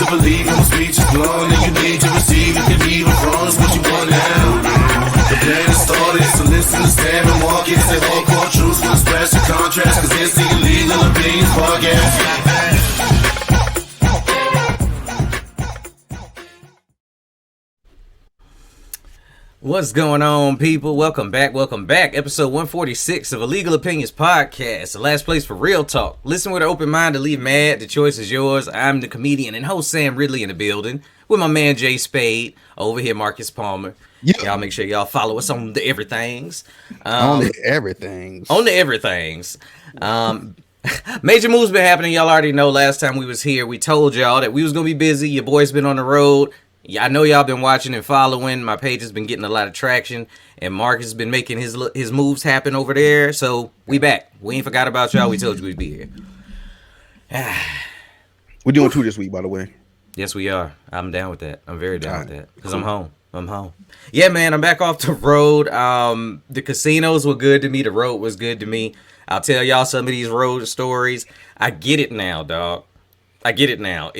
to believe when my speech is blown, and you need to receive. You can be even wrong, it's what you want now. The plan is started, so listen to stand and walk it. Say hardcore truths with a special contrast, cause it's the Illegal Opinions Podcast. What's going on, people? Welcome back. Episode 146 of Illegal Opinions Podcast, the last place for real talk. Listen with an open mind to leave mad. The choice is yours. I'm the comedian and host Sam Ridley in the building with my man Jay Spade. Over here, Marcus Palmer. Yeah. Y'all make sure y'all follow us on the everythings. On the everythings. Major moves been happening. Y'all already know last time we was here, we told y'all that we was going to be busy. Your boy's been on the road. Yeah, I know y'all been watching and following. My page has been getting a lot of traction, and Mark has been making his moves happen over there. So we back. We ain't forgot about y'all. We told you we'd be here. We're doing 2 this week, by the way. Yes, we are. I'm down with that. I'm very down with that because I'm home. Yeah, man, I'm back off the road. The casinos were good to me. The road was good to me. I'll tell y'all some of these road stories. I get it now, dog. I get it now.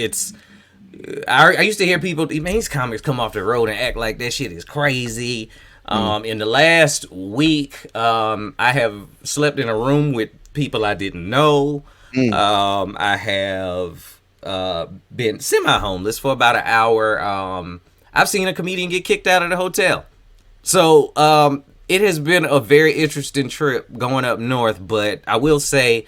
I used to hear people, man, these comics come off the road and act like that shit is crazy. In the last week, I have slept in a room with people I didn't know. I have been semi-homeless for about an hour. I've seen a comedian get kicked out of the hotel. So it has been a very interesting trip going up north, but I will say,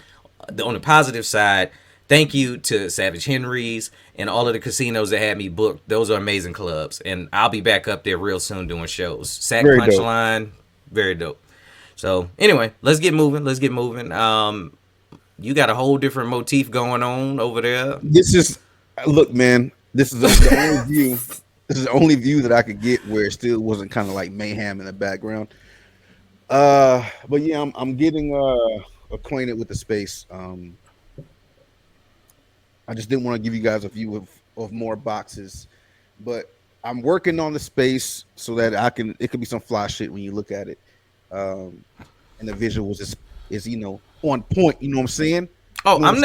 on the positive side, thank you to Savage Henry's and all of the casinos that had me booked. Those are amazing clubs. And I'll be back up there real soon doing shows. Sack Punchline, very dope. So, anyway, let's get moving. You got a whole different motif going on over there. Look, man, this is the only view. This is the only view that I could get where it still wasn't kind of like mayhem in the background. But yeah, I'm getting acquainted with the space. I just didn't want to give you guys a view of more boxes, but I'm working on the space so that it could be some fly shit when you look at it. And the visuals is on point. You know what I'm saying? Oh, I'm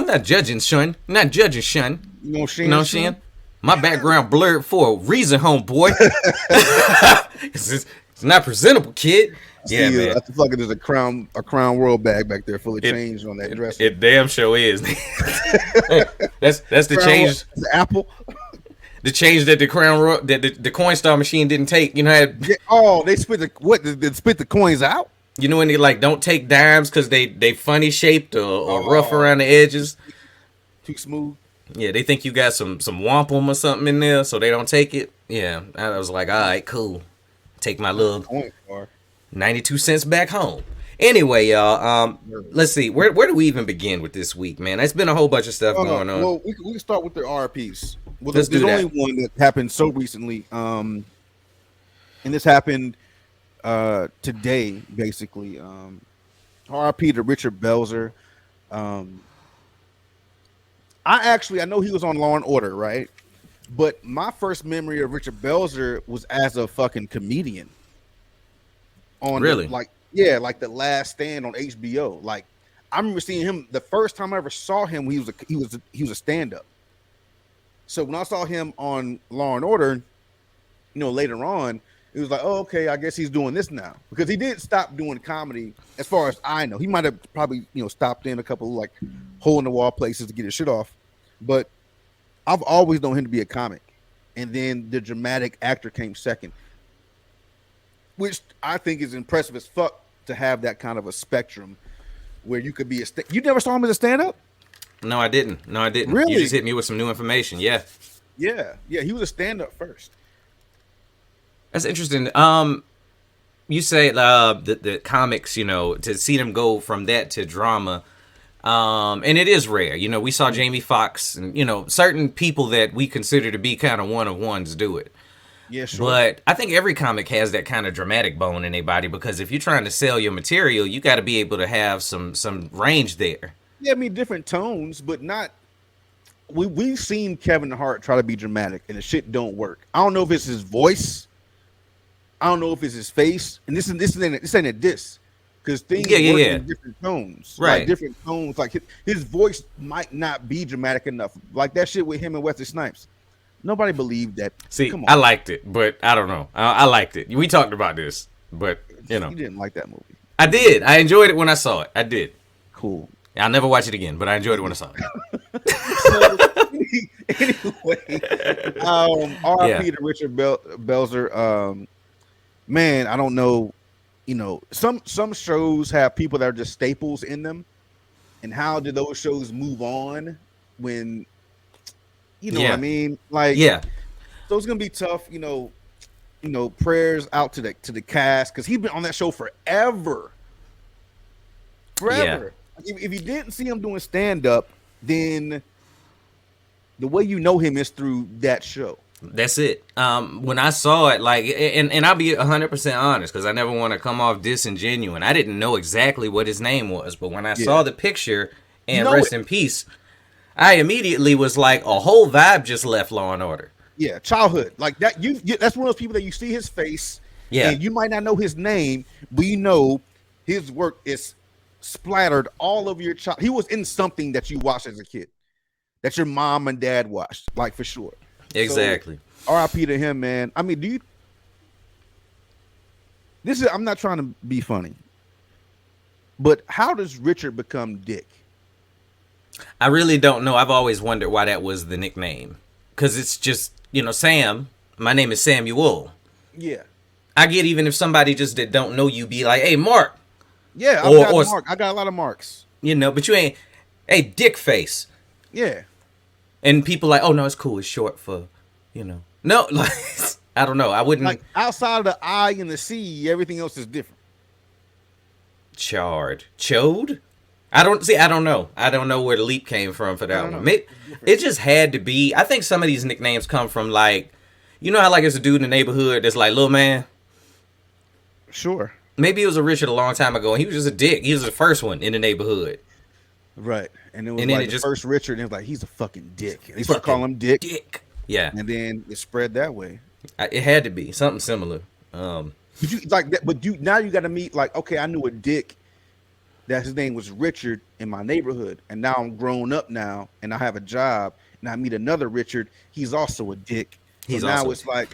not judging, Shun. I'm not judging, Shun. You know what I'm saying? My background blurred for a reason, homeboy. It's not presentable, kid. Yeah, man. I feel like there's a crown world bag back there full of change on that dresser. It damn sure is. Hey, that's the change. The apple. The change that the the Coinstar machine didn't take. You know. They spit they spit the coins out. You know when they don't take dimes because they funny shaped or rough around the edges. Too smooth. Yeah, they think you got some wampum or something in there, so they don't take it. Yeah, I was like, all right, cool. Take my little 92 cents back home. Anyway, y'all, let's see. Where do we even begin with this week, man? There's been a whole bunch of stuff going on. Well, we can start with the RPs. Well, let's do that. There's only one that happened so recently, and this happened today, basically. RP to Richard Belzer. I know he was on Law and Order, right? But my first memory of Richard Belzer was as a fucking comedian. Really? Like The Last Stand on HBO. Like, I remember seeing him the first time I ever saw him. He was a stand-up. So when I saw him on Law and Order, later on, it was like, oh, okay, I guess he's doing this now, because he did stop doing comedy. As far as I know, he might have probably stopped in a couple like hole in the wall places to get his shit off. But I've always known him to be a comic, and then the dramatic actor came second, which I think is impressive as fuck to have that kind of a spectrum where you could be you never saw him as a stand-up? No, I didn't. Really? You just hit me with some new information. Yeah. He was a stand-up first. That's interesting. You say the comics, to see them go from that to drama, and it is rare. We saw Jamie Foxx and certain people that we consider to be kind of one of ones do it. Yeah, sure. But I think every comic has that kind of dramatic bone in their body, because if you're trying to sell your material, you got to be able to have some range there. Yeah, I mean, different tones, but not. We've seen Kevin Hart try to be dramatic, and the shit don't work. I don't know if it's his voice. I don't know if it's his face. And this ain't a diss. because things Yeah, work yeah. in different tones, Right. Like different tones. Like his voice might not be dramatic enough. Like that shit with him and Wesley Snipes. Nobody believed that. See, Come on, I liked it, but I don't know. I liked it. We talked about this, but you know, you didn't like that movie. I did. I enjoyed it when I saw it. I did. Cool. I'll never watch it again, but I enjoyed it when I saw it. So, anyway, R.I.P. Yeah. to Richard Belzer. Man, I don't know. You know, some shows have people that are just staples in them, and how do those shows move on when, you know what Yeah. I mean? Like, Yeah. so it's gonna be tough. You know, prayers out to the cast because he's been on that show forever. Forever. If you didn't see him doing stand up, then the way you know him is through that show. That's it. When I saw it, like, and I'll be 100% honest because I never want to come off disingenuous. I didn't know exactly what his name was, but when I saw the picture and know rest it. in peace, I immediately was like, a whole vibe just left Law and Order. Yeah, childhood like that. That's one of those people that you see his face, Yeah. and you might not know his name, but you know his work is splattered all over your child. He was in something that you watched as a kid, that your mom and dad watched, like for sure. Exactly. So, R.I.P. to him, man. I mean, I'm not trying to be funny, but how does Richard become Dick? I really don't know. I've always wondered why that was the nickname. Because it's just, Sam. My name is Samuel. Yeah. I get even if somebody just that don't know you be like, hey, Mark. Yeah, I got a lot of marks. But you ain't, hey, Dick Face. Yeah. And people like, oh, no, it's cool. It's short for, No, like, I don't know. I wouldn't. Like outside of the I and the C, everything else is different. Chode? I don't know. I don't know where the leap came from for that one. It just had to be. I think some of these nicknames come from like, how like there's a dude in the neighborhood that's like, little man. Sure. Maybe it was a Richard a long time ago, and he was just a dick. He was the first one in the neighborhood. Right. And it was And then like it the just- first Richard, and it was like, he's a fucking dick. And they started calling him Dick. Dick. Yeah, And then it spread that way. it had to be something similar. But you like that, but now you got to meet like, okay, I knew a dick that his name was Richard in my neighborhood, and now I'm grown up now, and I have a job, and I meet another Richard. He's also a dick. So He's now also- it's like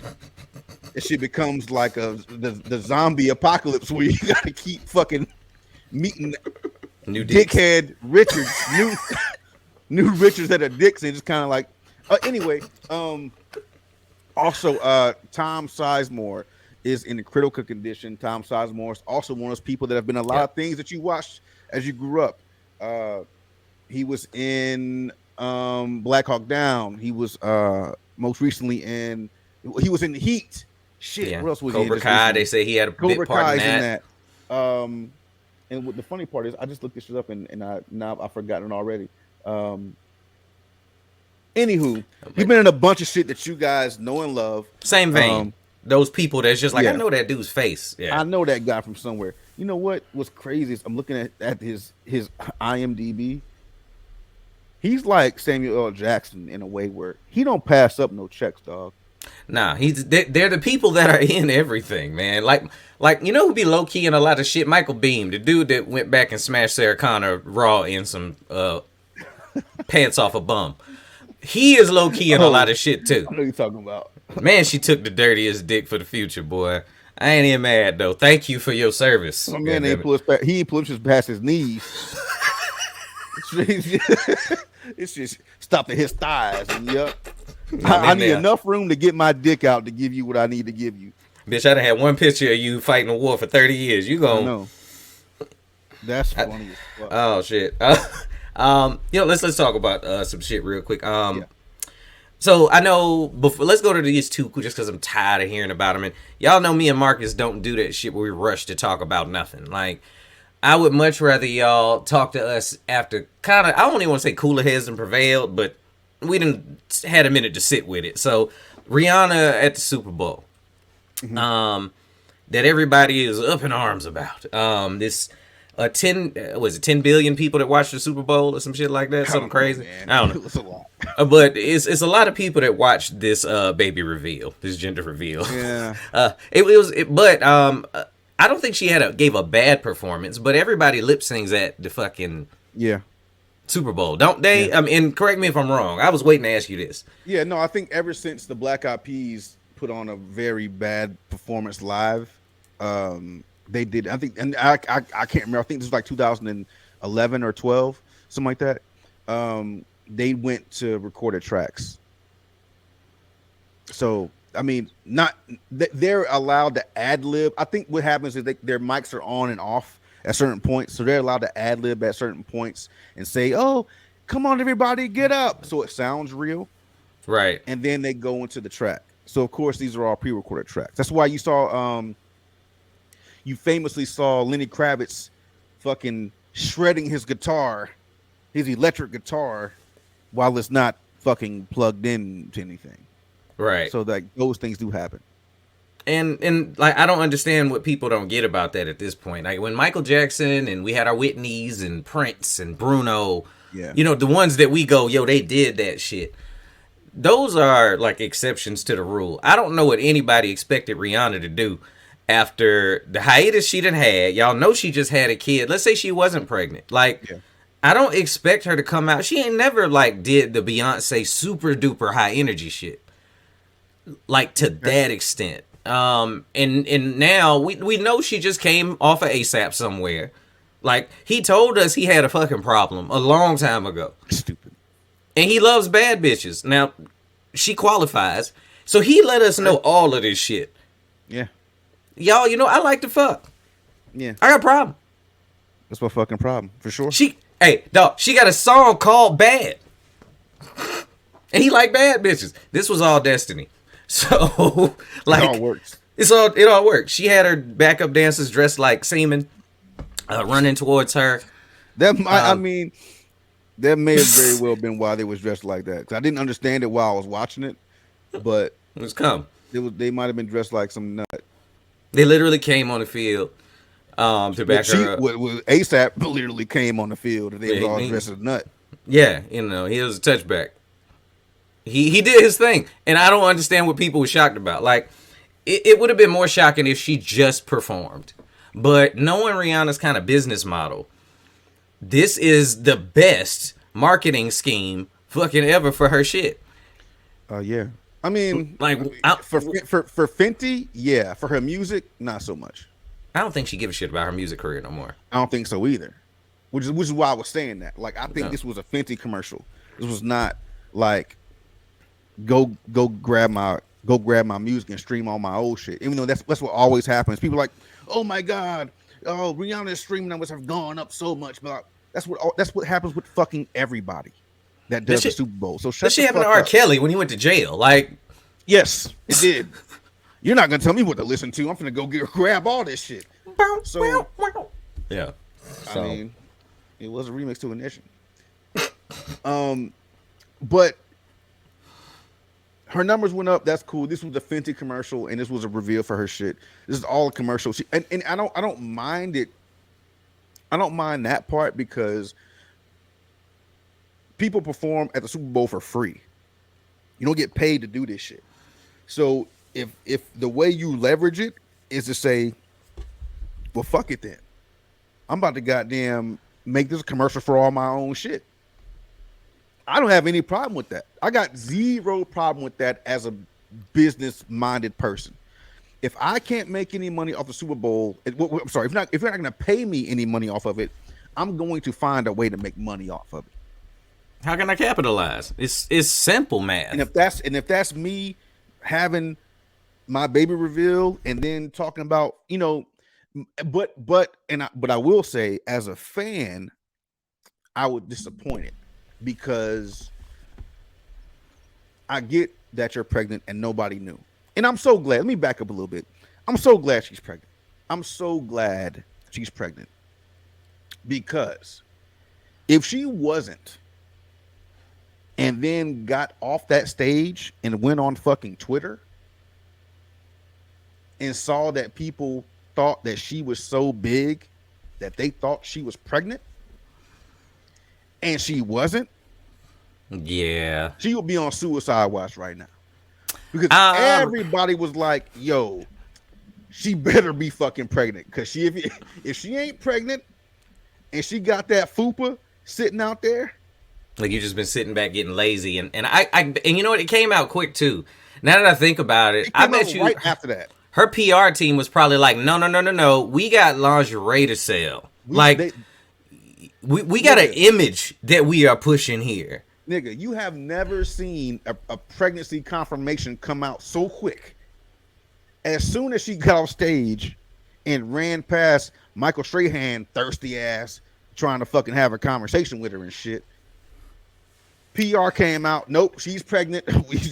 it shit becomes like the zombie apocalypse where you got to keep fucking meeting New dicks. dickhead Richards, new Richards that are dicks, and just kind of like anyway. Also, Tom Sizemore is in a critical condition. Tom Sizemore is also one of those people that have been in a lot of things that you watched as you grew up. He was in Black Hawk Down. He was most recently he was in Heat. Shit, Yeah. what else was he in? Cobra just Kai. recently? They say he had a Cobra big part Kai's in that. And what the funny part is, I just looked this shit up and I've forgotten already. Anywho, he's been in a bunch of shit that you guys know and love. Same vein. Those people that's just like, yeah. I know that dude's face. Yeah. I know that guy from somewhere. You know what? What's crazy is I'm looking at his IMDb. He's like Samuel L. Jackson in a way where he don't pass up no checks, dog. Nah, they're the people that are in everything, man. Like who'd be low key in a lot of shit? Michael Beam, the dude that went back and smashed Sarah Connor raw in some pants off a bum. He is low key in a lot of shit too. I know you're talking about. Man, she took the dirtiest dick for the future, boy. I ain't even mad though. Thank you for your service. My man Goddammit. he pushes past his knees. It's just stopped at his thighs. And yup. I need enough room to get my dick out to give you what I need to give you. Bitch, I done had one picture of you fighting a war for 30 years. You I gon' know. That's funny as fuck. Oh shit. Let's talk about some shit real quick. So I know before, let's go to these two just because I'm tired of hearing about them. And y'all know me and Marcus don't do that shit where we rush to talk about nothing. Like, I would much rather y'all talk to us after kind of, I don't even want to say cooler heads and prevailed, but we done had a minute to sit with it. So Rihanna at the Super Bowl, that everybody is up in arms about. This 10 billion people that watch the Super Bowl or some shit like that, something crazy. Man. I don't know. It was a lot. But it's a lot of people that watch this baby reveal, this gender reveal. Yeah. I don't think she gave a bad performance, but everybody lip sings at the fucking Yeah. Super Bowl, don't they? I mean, and correct me if I'm wrong. I was waiting to ask you this. Yeah, no, I think ever since the Black Eyed Peas put on a very bad performance live, they did. I think, and I can't remember. I think this was like 2011 or 12, something like that. They went to recorded tracks. So I mean, they're allowed to ad lib. I think what happens is their mics are on and off at certain points, so they're allowed to ad lib at certain points and say, "Oh, come on, everybody, get up," so it sounds real, right? And then they go into the track. So of course, these are all pre-recorded tracks. That's why you saw, you famously saw Lenny Kravitz fucking shredding his guitar, his electric guitar, while it's not fucking plugged in to anything. Right. So like those things do happen. And like I don't understand what people don't get about that at this point. Like when Michael Jackson and we had our Whitneys and Prince and Bruno, yeah, you know, the ones that we go, yo, they did that shit. Those are like exceptions to the rule. I don't know what anybody expected Rihanna to do after the hiatus she done had. Y'all know she just had a kid. Let's say she wasn't pregnant. Like, I don't expect her to come out. She ain't never like did the Beyonce super duper high energy shit. Like to that extent. And now we know she just came off of ASAP somewhere. Like he told us he had a fucking problem a long time ago. Stupid. And he loves bad bitches. Now she qualifies. So he let us know all of this shit. Yeah. Y'all, you know, I like to fuck. Yeah. I got a problem. That's my fucking problem, for sure. Hey, dog, she got a song called Bad. And he like bad bitches. This was all destiny. So, like, it all works. It all works. She had her backup dancers dressed like seamen, running towards her. That might, I mean, that may have very well been why they was dressed like that. Because I didn't understand it while I was watching it, but it was come. They might have been dressed like some nut. They literally came on the field to back her up. ASAP literally came on the field and they was all dressed as a nut. Yeah, you know, he was a touchback. He did his thing, and I don't understand what people were shocked about. Like, it would have been more shocking if she just performed. But knowing Rihanna's kind of business model, this is the best marketing scheme fucking ever for her shit. Yeah. I mean, like for Fenty, yeah. For her music, not so much. I don't think she gives a shit about her music career no more. I don't think so either. Which is why I was saying that. Like, I think this was a Fenty commercial. This was not like go grab my music and stream all my old shit. Even though that's what always happens. People are like, oh my god, oh Rihanna's streaming numbers have gone up so much. But that's what happens with fucking everybody that does the Super Bowl. So shut the fuck up. That shit happened to R. Kelly when he went to jail. Like, yes, it did. You're not gonna tell me what to listen to. I'm gonna go grab all this shit. So yeah, I mean, it was a remix to Ignition. But her numbers went up. That's cool. This was a Fenty commercial, and this was a reveal for her shit. This is all a commercial. And I don't mind it. I don't mind that part because people perform at the Super Bowl for free. You don't get paid to do this shit. So if the way you leverage it is to say, well, fuck it then. I'm about to goddamn make this commercial for all my own shit. I don't have any problem with that. I got zero problem with that as a business-minded person. If I can't make any money off the Super Bowl, I'm sorry, if you're not going to pay me any money off of it, I'm going to find a way to make money off of it. How can I capitalize? It's simple math. And if that's me having my baby reveal and then talking about, you know, but I will say, as a fan, I was disappointed because I get that you're pregnant and nobody knew. And I'm so glad. Let me back up a little bit. I'm so glad she's pregnant. I'm so glad she's pregnant. Because if she wasn't and then got off that stage and went on fucking Twitter and saw that people thought that she was so big that they thought she was pregnant and she wasn't, yeah, she would be on suicide watch right now. Because everybody was like, yo, she better be fucking pregnant. Because if she ain't pregnant and she got that fupa sitting out there, like you just been sitting back getting lazy, and you know what? It came out quick too. Now that I think about it, I bet you right after that. Her PR team was probably like, no. We got lingerie to sell. We got an image that we are pushing here. Nigga, you have never seen a pregnancy confirmation come out so quick. As soon as she got off stage and ran past Michael Strahan, thirsty ass, trying to fucking have a conversation with her and shit. PR came out. Nope, she's pregnant.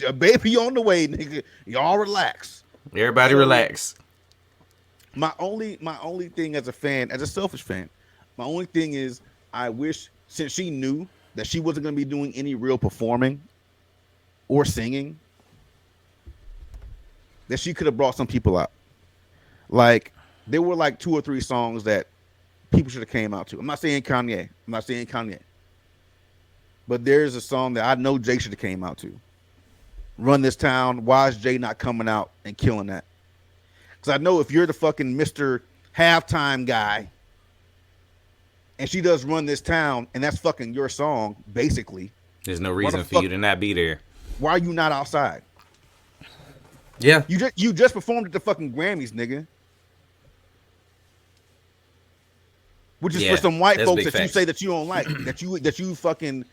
A baby on the way, nigga. Y'all relax. Everybody relax. My only thing as a fan, as a selfish fan, my only thing is I wish, since she knew that she wasn't going to be doing any real performing or singing, that she could have brought some people out. Like, there were like 2 or 3 songs that people should have came out to. I'm not saying Kanye. But there's a song that I know Jay should have came out to. Run This Town. Why is Jay not coming out and killing that? Because I know if you're the fucking Mr. Halftime guy and she does Run This Town and that's fucking your song, basically. There's no reason for you to not be there. Why are you not outside? Yeah. You just performed at the fucking Grammys, nigga. Which is for some white folks that you say that you don't like. that you fucking,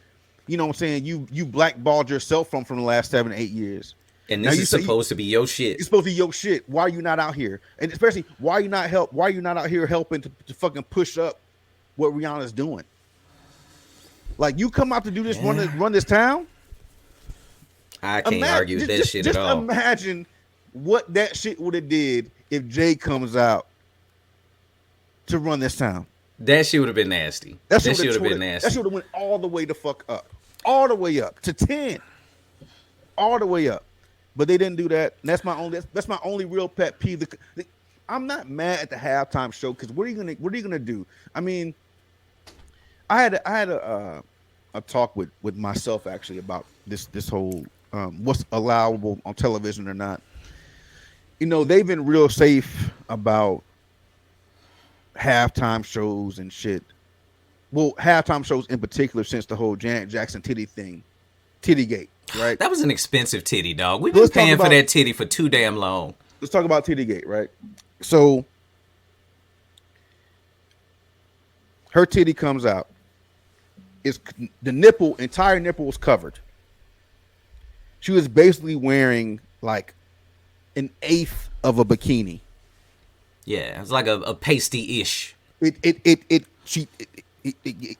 you know what I'm saying, you blackballed yourself from the last 7 or 8 years. And this is supposed to be your shit. It's supposed to be your shit. Why are you not out here? And especially, why are you not out here helping to fucking push up what Rihanna's doing? Like, you come out to do this, run this town? I can't argue with that shit at all. Just imagine what that shit would have did if Jay comes out to Run This Town. That shit would have been nasty. That shit would have been nasty. That shit would have went all the way the fuck up. All the way up to 10. All the way up. But they didn't do that. And that's my only real pet peeve. I'm not mad at the halftime show because what are you gonna do? I mean, I had a talk with myself actually about this whole what's allowable on television or not. You know, they've been real safe about halftime shows and shit. Well, halftime shows in particular since the whole Janet Jackson titty thing, Tittygate, right? That was an expensive titty, dog. We've been paying for that titty for too damn long. Let's talk about Tittygate, right? So her titty comes out. It's the entire nipple was covered. She was basically wearing like an eighth of a bikini. Yeah, it's like a pasty-ish. It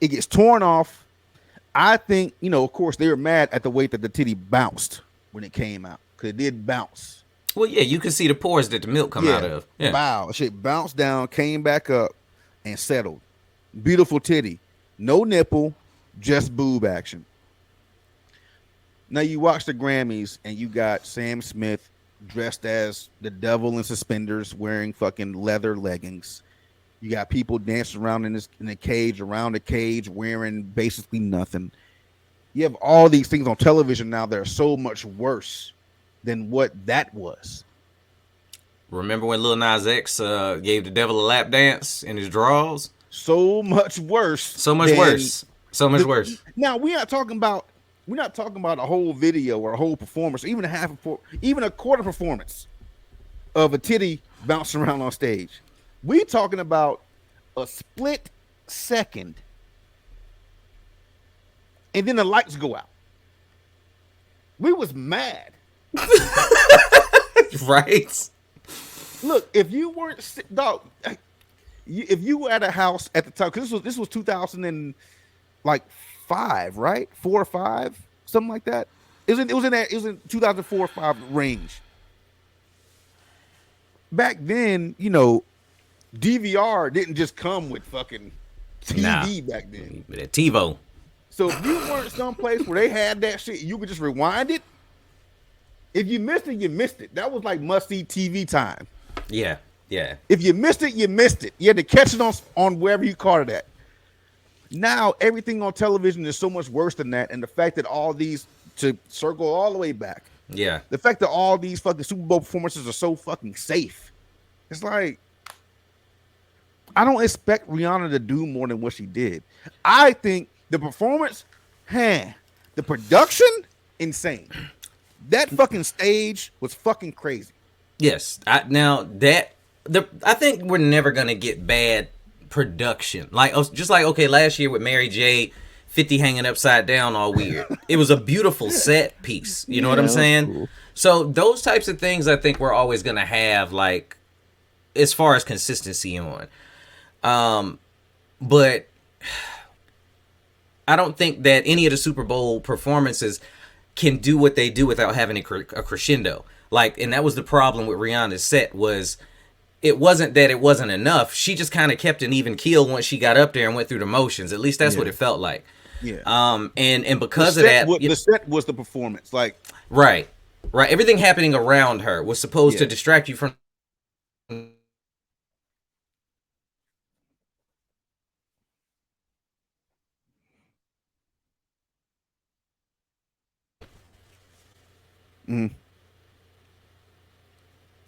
gets torn off. I think, you know, of course, they were mad at the way that the titty bounced when it came out because it did bounce. Well, yeah, you can see the pores that the milk come out of. Yeah, wow, shit bounced down, came back up, and settled. Beautiful titty, no nipple, just boob action. Now you watch the Grammys and you got Sam Smith dressed as the devil in suspenders, wearing fucking leather leggings. You got people dancing around in a cage, around the cage, wearing basically nothing. You have all these things on television now that are so much worse than what that was. Remember when Lil Nas X gave the devil a lap dance in his drawers? So much worse. So much worse. So much worse. Now we're not talking about a whole video or a whole performance, even a quarter performance of a titty bouncing around on stage. We talking about a split second, and then the lights go out. We was mad, right? Look, if you weren't dog, if you were at a house at the time, because this was 2005, right? 4 or 5, something like that. It was in 2004 or 5 range. Back then, you know, DVR didn't just come with fucking TV back then. With a TiVo. So if you weren't someplace where they had that shit, you could just rewind it. If you missed it, you missed it. That was like must-see TV time. Yeah, yeah. If you missed it, you missed it. You had to catch it on wherever you caught it at. Now everything on television is so much worse than that, and the fact that all these, to circle all the way back, yeah, the fact that all these fucking Super Bowl performances are so fucking safe. It's like I don't expect Rihanna to do more than what she did. I think the performance, the production, insane. That fucking stage was fucking crazy. Yes. I think we're never gonna get bad production. Like just like okay, last year with Mary J. 50 hanging upside down all weird. It was a beautiful set piece. You know what I'm saying? Cool. So those types of things I think we're always going to have, like, as far as consistency on. But I don't think that any of the Super Bowl performances can do what they do without having a crescendo. Like, and that was the problem with Rihanna's set was it wasn't that it wasn't enough. She just kind of kept an even keel once she got up there and went through the motions. At least that's what it felt like. Yeah. And because of that, the set was the performance. Like, right. Everything happening around her was supposed to distract you from. Mm.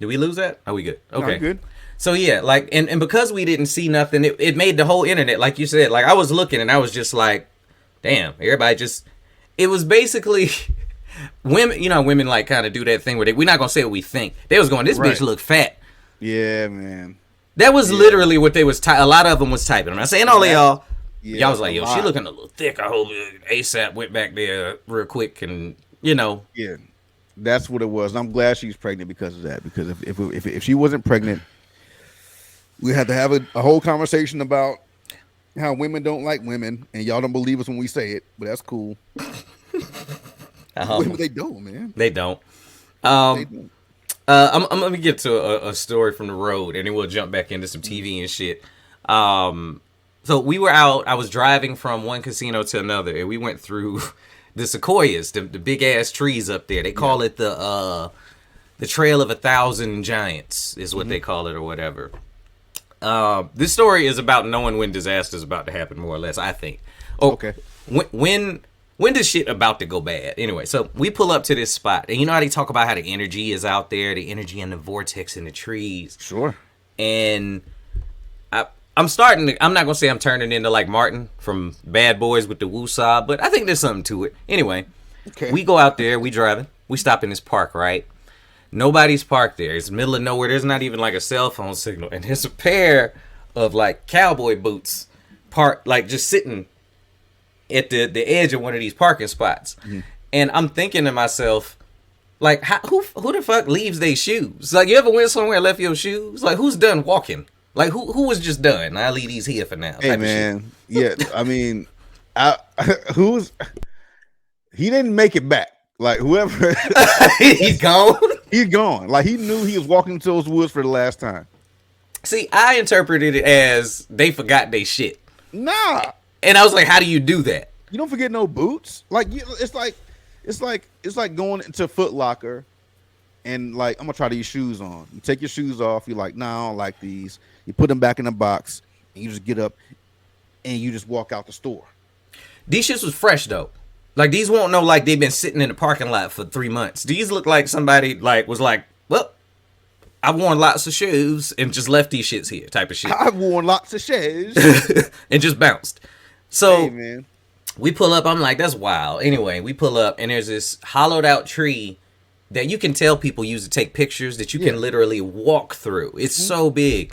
Did we lose that? Are we good? Okay. No, good. So yeah, like, and because we didn't see nothing, it made the whole internet, like you said, like I was looking and I was just like, damn, everybody just, it was basically women, you know, women like kind of do that thing where we're not going to say what we think. They was going, this bitch look fat. Yeah, man. That was literally what they was, a lot of them was typing. I'm not saying all of y'all. Yeah, y'all was like, yo, she looking a little thick. I hope ASAP went back there real quick and, you know. Yeah, that's what it was. I'm glad she's pregnant because of that. Because if she wasn't pregnant, we had to have a whole conversation about how women don't like women, and y'all don't believe us when we say it, but that's cool. Women, they don't, man. They don't. They don't. I'm gonna get to a story from the road, and then we'll jump back into some TV and shit. So we were out. I was driving from one casino to another, and we went through the sequoias, the big ass trees up there. They call it the Trail of 1,000 Giants, is what they call it, or whatever. This story is about knowing when disaster is about to happen, more or less, I think. Oh, okay. When does shit about to go bad? Anyway, so we pull up to this spot, and you know how they talk about how the energy is out there, the energy in the vortex in the trees. Sure. And I'm starting to, I'm not going to say I'm turning into like Martin from Bad Boys with the woo-saw, but I think there's something to it. Anyway, we go out there, we driving, we stop in this park, right? Nobody's parked there. It's the middle of nowhere. There's not even like a cell phone signal. And there's a pair of like cowboy boots parked, like just sitting at the edge of one of these parking spots. And I'm thinking to myself, like, who the fuck leaves their shoes? Like, you ever went somewhere and left your shoes? Like, who's done walking? Like, who was just done? I'll leave these here for now. Hey, man. Yeah, I mean, he didn't make it back. Like, whoever. He's gone? He's gone. Like, he knew he was walking into those woods for the last time. See, I interpreted it as they forgot they shit. Nah. And I was like, how do you do that? You don't forget no boots. Like, it's like going into Foot Locker and like, I'm gonna try these shoes on. You take your shoes off. You're like, nah, I don't like these. You put them back in the box, and you just get up and you just walk out the store. These shits was fresh though. Like, these won't know like they've been sitting in the parking lot for 3 months. These look like somebody like was like, well, I've worn lots of shoes and just left these shits here, type of shit. I've worn lots of shoes and just bounced. So hey, man. We pull up. I'm like, that's wild. Anyway, we pull up and there's this hollowed out tree that you can tell people use to take pictures that you can literally walk through. It's so big.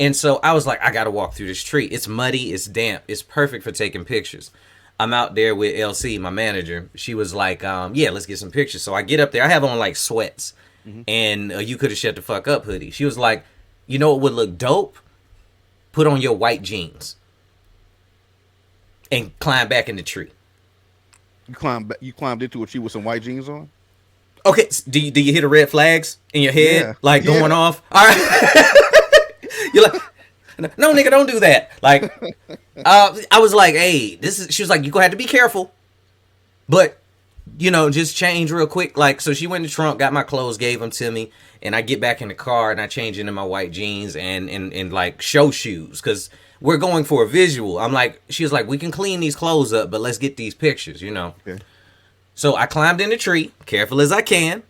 And so I was like, I got to walk through this tree. It's muddy. It's damp. It's perfect for taking pictures. I'm out there with LC, my manager. She was like, yeah, let's get some pictures. So I get up there. I have on like sweats and you could have shut the fuck up hoodie. She was like, you know what would look dope? Put on your white jeans and climb back in the tree. You climbed into a tree with some white jeans on? Okay, do you hear the red flags in your head? Like going off? All right. You're like, no, nigga, don't do that. Like, I was like, hey, she was like, you're going to have to be careful. But, you know, just change real quick. Like, so she went in the trunk, got my clothes, gave them to me. And I get back in the car and I change into my white jeans and like show shoes. Because we're going for a visual. I'm like, she was like, we can clean these clothes up, but let's get these pictures, you know. Okay. So I climbed in the tree, careful as I can.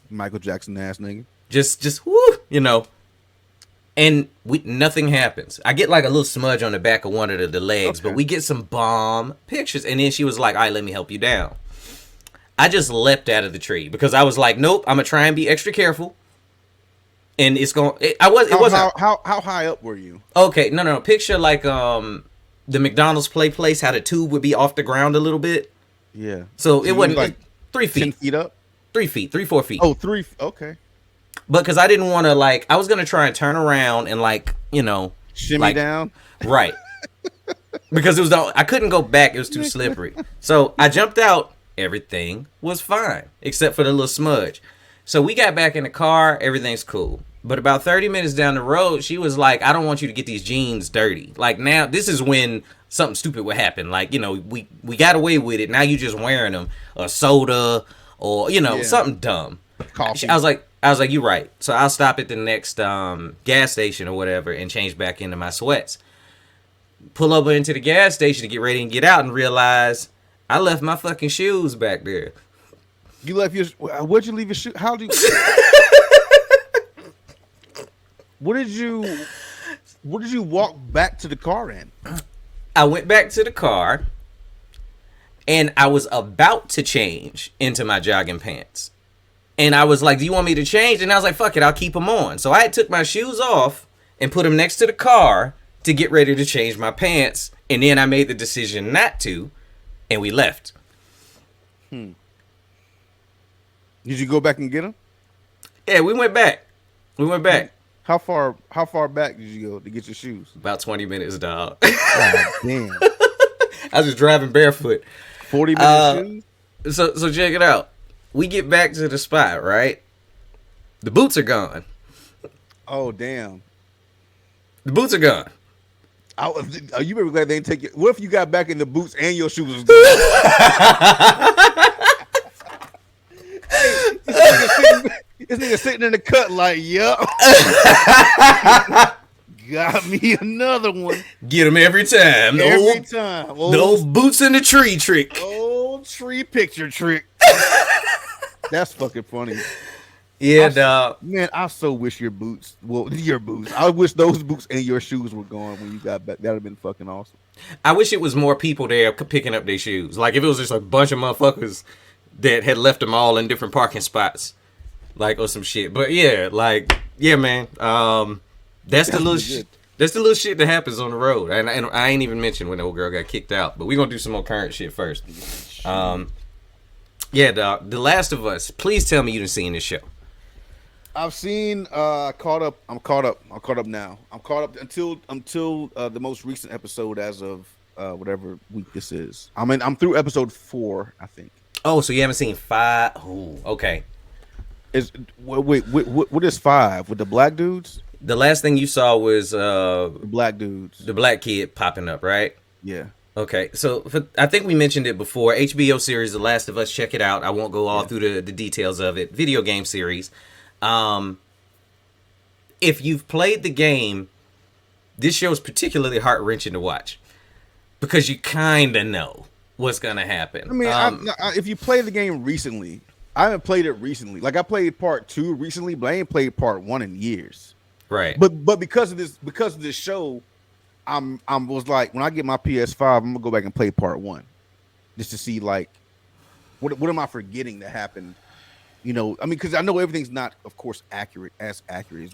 Michael Jackson ass nigga. Just whoo, you know. And nothing happens. I get like a little smudge on the back of one of the legs, Okay. but we get some bomb pictures. And then she was like, all right, let me help you down. I just leapt out of the tree because I was like, nope, I'm gonna try and be extra careful. And it's going. It wasn't. How high up were you? Okay, no. Picture like the McDonald's play place, how the tube would be off the ground a little bit. Yeah. So it you wasn't like 3 10 feet, feet up. 3 feet, 4 feet. Oh, 3. Okay. But because I didn't want to like, I was gonna try and turn around and like, Shimmy like, down. right. Because I couldn't go back. It was too slippery. So I jumped out. Everything was fine except for the little smudge. So we got back in the car. Everything's cool. But about 30 minutes down the road, she was like, I don't want you to get these jeans dirty. Like now, this is when something stupid would happen. Like, we got away with it. Now you just wearing them. A soda or, something dumb. Coffee. I was like, you're right. So I'll stop at the next gas station or whatever and change back into my sweats. Pull over into the gas station to get ready and get out and realize I left my fucking shoes back there. You left your. Where'd you leave your shoe? How did you? What did you walk back to the car in? I went back to the car and I was about to change into my jogging pants. And I was like, do you want me to change? And I was like, fuck it, I'll keep them on. So I had took my shoes off and put them next to the car to get ready to change my pants. And then I made the decision not to, and we left. Did you go back and get them? Yeah, we went back. How far back did you go to get your shoes? About 20 minutes, dog. God damn. I was just driving barefoot. 40 minutes shoes? So check it out. We get back to the spot, right? The boots are gone. Oh damn. The boots are gone. Are you very glad they didn't take you? What if you got back in the boots and your shoes was gone? This nigga sitting in the cut like, yup. Got me another one. Get them every time. Every time. The old boots in the tree trick. Old tree picture trick. That's fucking funny. Yeah, dog. Man, I so wish your boots. Well, your boots. I wish those boots and your shoes were gone when you got back. That'd have been fucking awesome. I wish it was more people there picking up their shoes. Like if it was just a bunch of motherfuckers that had left them all in different parking spots, like or some shit. But yeah, man. That's the little shit. That's the little shit that happens on the road. And I ain't even mentioned when the old girl got kicked out. But we're gonna do some more current shit first. Yeah, dog. The Last of Us. Please tell me you done seen this show. I've seen caught up. I'm caught up now. I'm caught up until the most recent episode as of whatever week this is. I'm through episode 4, I think. Oh, so you haven't seen 5? Oh, okay. Wait, what is 5 with the black dudes? The last thing you saw was The black dudes. the black kid popping up, right? Yeah. Okay, so I think we mentioned it before. HBO series The Last of Us. Check it out. I won't go all through the details of it. Video game series. If you've played the game, this show is particularly heart-wrenching to watch because you kind of know what's gonna happen. I mean, if you play the game recently, I haven't played it recently. Like I played part 2 recently, but I ain't played part 1 in years. Right. But because of this show, I was like, when I get my PS5, I'm gonna go back and play part 1, just to see like what am I forgetting that happened. I mean, because I know everything's not, of course, accurate as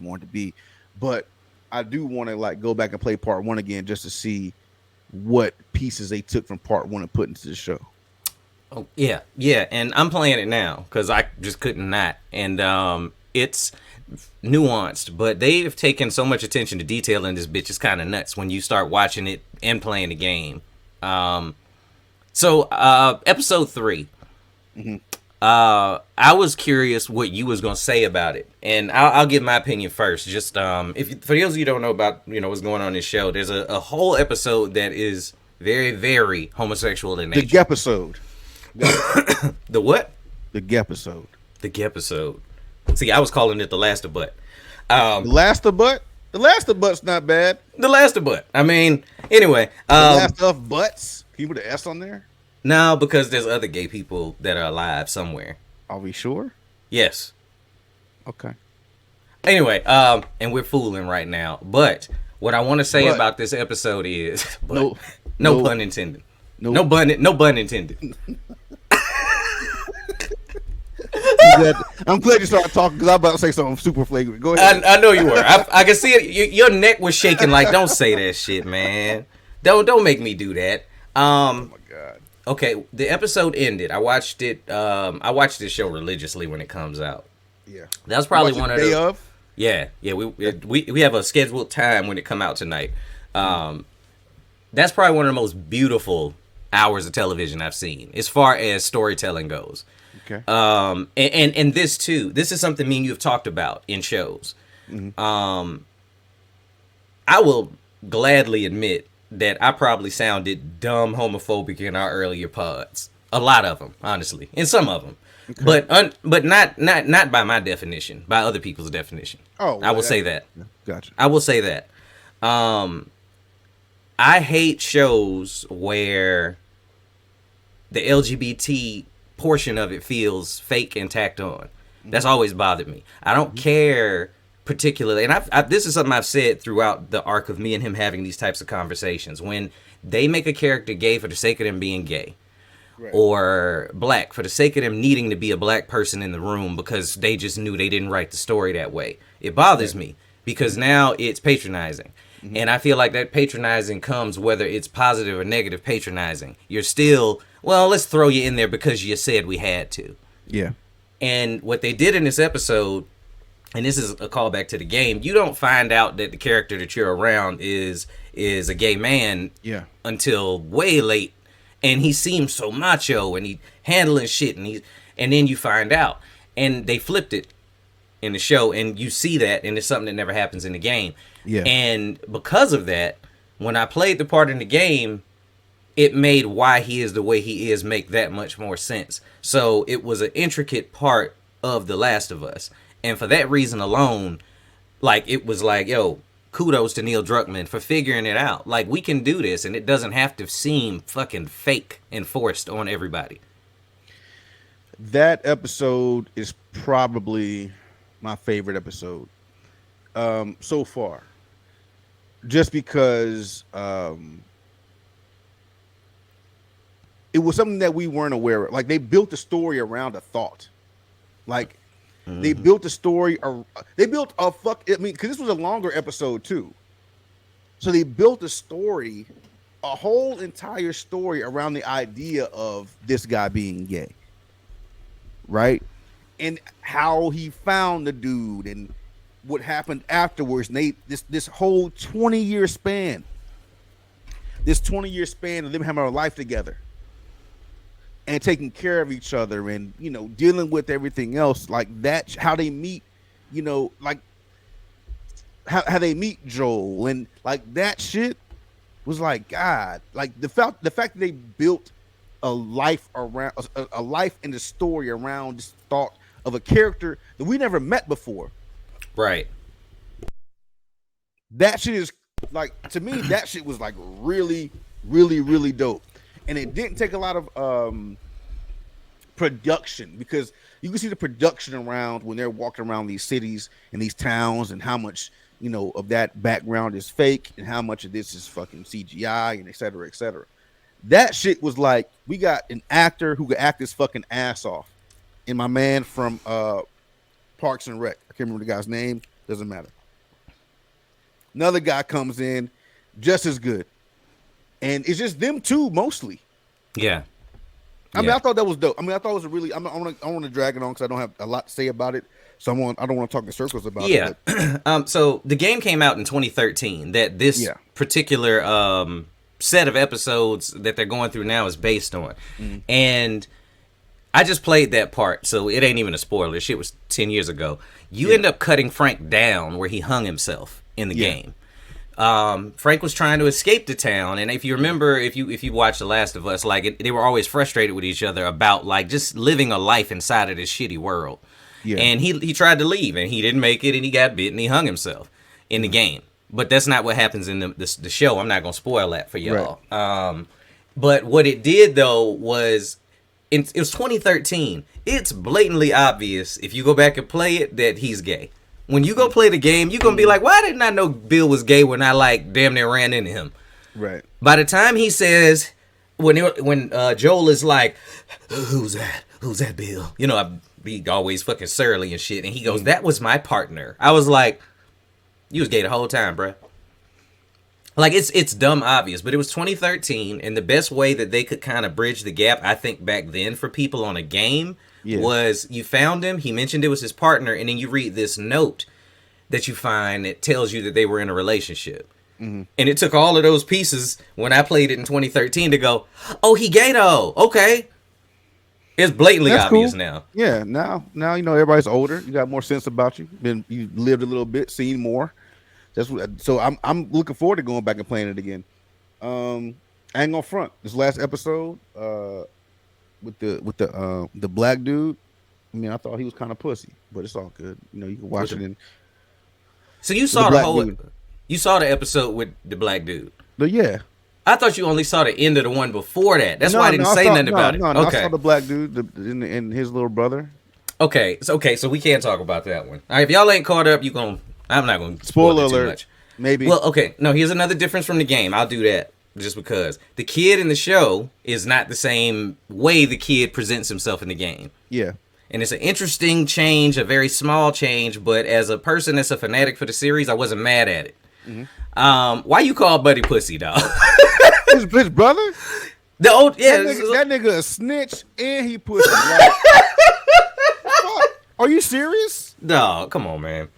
wanted to be, but I do want to like go back and play part 1 again just to see what pieces they took from part 1 and put into the show. Oh, yeah, and I'm playing it now because I just couldn't not. And it's nuanced, but they've taken so much attention to detail in this bitch. It's kind of nuts when you start watching it and playing the game. So episode 3. Mm-hmm. I was curious what you was gonna say about it, and I'll give my opinion first. Just for those of you who don't know about what's going on in this show, there's a whole episode that is very, very homosexual in nature. The episode. The what? The episode. The episode. See, I was calling it The Last of Butt. The Last of Butt. The Last of Butt's not bad. The Last of Butt. I mean, anyway. The Last of Butts. Can you put an S on there? No, because there's other gay people that are alive somewhere. Are we sure? Yes. Okay. Anyway, and we're fooling right now. But what I want to say But- about this episode is, but, No- no no- pun intended. no- No pun intended. I'm glad you started talking because I'm about to say something super flagrant. Go ahead. I know you were. I can see it. Your neck was shaking. Like, don't say that shit, man. Don't make me do that. Oh my god. Okay, the episode ended. I watched it. I watched this show religiously when it comes out. Yeah. That was probably Watch it one of day the. of. Yeah. We have a scheduled time when it come out tonight. That's probably one of the most beautiful hours of television I've seen as far as storytelling goes. Okay. And this too. This is something me and you have talked about in shows. I will gladly admit that I probably sounded dumb homophobic in our earlier pods. A lot of them, honestly, and some of them, but not by my definition, by other people's definition. Oh, I will say that. Gotcha. I will say that. I hate shows where the LGBT portion of it feels fake and tacked on. That's always bothered me. I don't care particularly, and this is something I've said throughout the arc of me and him having these types of conversations. When they make a character gay for the sake of them being gay, Right. or black for the sake of them needing to be a black person in the room because they just knew they didn't write the story that way, it bothers me because now it's patronizing. And I feel like that patronizing comes whether it's positive or negative patronizing. You're still, well, let's throw you in there because you said we had to. Yeah. And what they did in this episode, and this is a callback to the game, you don't find out that the character that you're around is a gay man Yeah. until way late. And he seems so macho and he handling shit and then you find out. And they flipped it in the show and you see that, and it's something that never happens in the game. Yeah. And because of that, when I played the part in the game, it made why he is the way he is make that much more sense. So it was an intricate part of The Last of Us. And for that reason alone, like, it was like, yo, kudos to Neil Druckmann for figuring it out. Like, we can do this and it doesn't have to seem fucking fake and forced on everybody. That episode is probably my favorite episode so far. Just because it was something that we weren't aware of. Like, they built the story around a thought. Like, they built the story. They built a because this was a longer episode too. So they built a story, a whole entire story around the idea of this guy being gay, right? And how he found the dude and what happened afterwards. And this whole 20-year span, this 20-year span of them having a life together and taking care of each other and, you know, dealing with everything else like that, how they meet, you know, like how they meet Joel and like that shit was like, God, like the fact that they built a life around a life and a story around this thought of a character that we never met before. Right. That shit is like, to me, that shit was like really, really, really dope. And it didn't take a lot of production, because you can see the production around when they're walking around these cities and these towns and how much, you know, of that background is fake and how much of this is fucking CGI and et cetera, et cetera. That shit was like, we got an actor who could act his fucking ass off. And my man from Parks and Rec, I can't remember the guy's name, doesn't matter. Another guy comes in just as good. And it's just them two mostly. Yeah. I mean, I thought that was dope. I mean, I thought it was a really. I want to drag it on because I don't have a lot to say about it. So I don't want to talk in circles about it. Yeah. So the game came out in 2013. That this particular set of episodes that they're going through now is based on, and I just played that part, so it ain't even a spoiler. Shit was 10 years ago. You end up cutting Frank down where he hung himself in the game. Frank was trying to escape the town, and if you remember, if you watch The Last of Us, like they were always frustrated with each other about like just living a life inside of this shitty world. Yeah. And he tried to leave, and he didn't make it, and he got bit, and he hung himself in the game. But that's not what happens in the show. I'm not gonna spoil that for y'all. Right. But what it did though was, it was 2013. It's blatantly obvious if you go back and play it that he's gay. When you go play the game, you're gonna be like, why didn't I know Bill was gay when I like damn near ran into him? Right. By the time he says, when Joel is like, who's that? Who's that, Bill? You know, I be always fucking surly and shit. And he goes, that was my partner. I was like, you was gay the whole time, bruh. Like, it's dumb obvious, but it was 2013, and the best way that they could kind of bridge the gap, I think, back then for people on a game was you found him, he mentioned it was his partner, and then you read this note that you find that tells you that they were in a relationship. And it took all of those pieces when I played it in 2013 to go, oh, he gay though. Okay. It's blatantly obvious now. Yeah, now you know everybody's older. You got more sense about you. You lived a little bit, seen more. That's what. So I'm looking forward to going back and playing it again. I ain't gonna front. This last episode, with the black dude. I mean, I thought he was kind of pussy, but it's all good. You know, you can watch it in. So you saw the whole. Dude. You saw the episode with the black dude. But yeah. I thought you only saw the end of the one before that. That's why I didn't say nothing about it. No, okay. I saw the black dude and his little brother. Okay, so we can't talk about that one. All right, if y'all ain't caught up, I'm not gonna spoiler too alert. Much. Maybe. Well, okay, no. Here's another difference from the game. I'll do that just because the kid in the show is not the same way the kid presents himself in the game. Yeah. And it's an interesting change, a very small change, but as a person that's a fanatic for the series, I wasn't mad at it. Why you call Buddy pussy, dog? his brother? The old that nigga a snitch and he pussy. Like, are you serious? No, come on, man.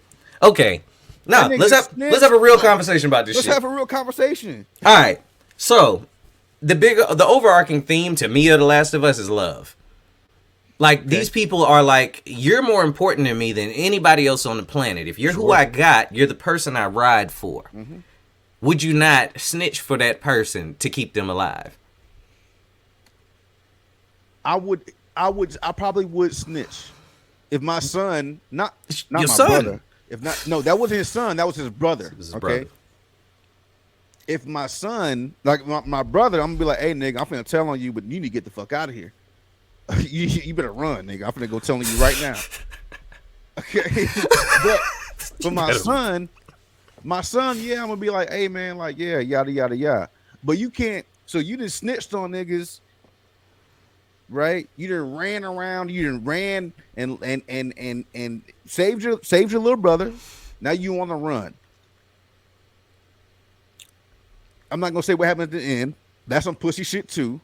Okay. No, That nigga let's have a real conversation about this Let's shit. have a real conversation. All right. So, the overarching theme to me of The Last of Us is love. Like, these people are like, you're more important to me than anybody else on the planet. If you're who I got, you're the person I ride for. Would you not snitch for that person to keep them alive? I probably would snitch. If my son, not Your my son? brother. If not, no, that wasn't his son. That was his brother. His okay. brother. If my son, like my brother, I'm gonna be like, hey, nigga, I'm finna tell on you, but you need to get the fuck out of here. you better run, nigga. I'm finna go telling you right now. Okay. But for my son, yeah, I'm gonna be like, hey, man, like, yeah, yada yada yada. But you can't. So you just snitched on niggas, right? You done ran around. You done ran and saved your little brother. Now you on the run. I'm not gonna say what happened at the end. That's some pussy shit too.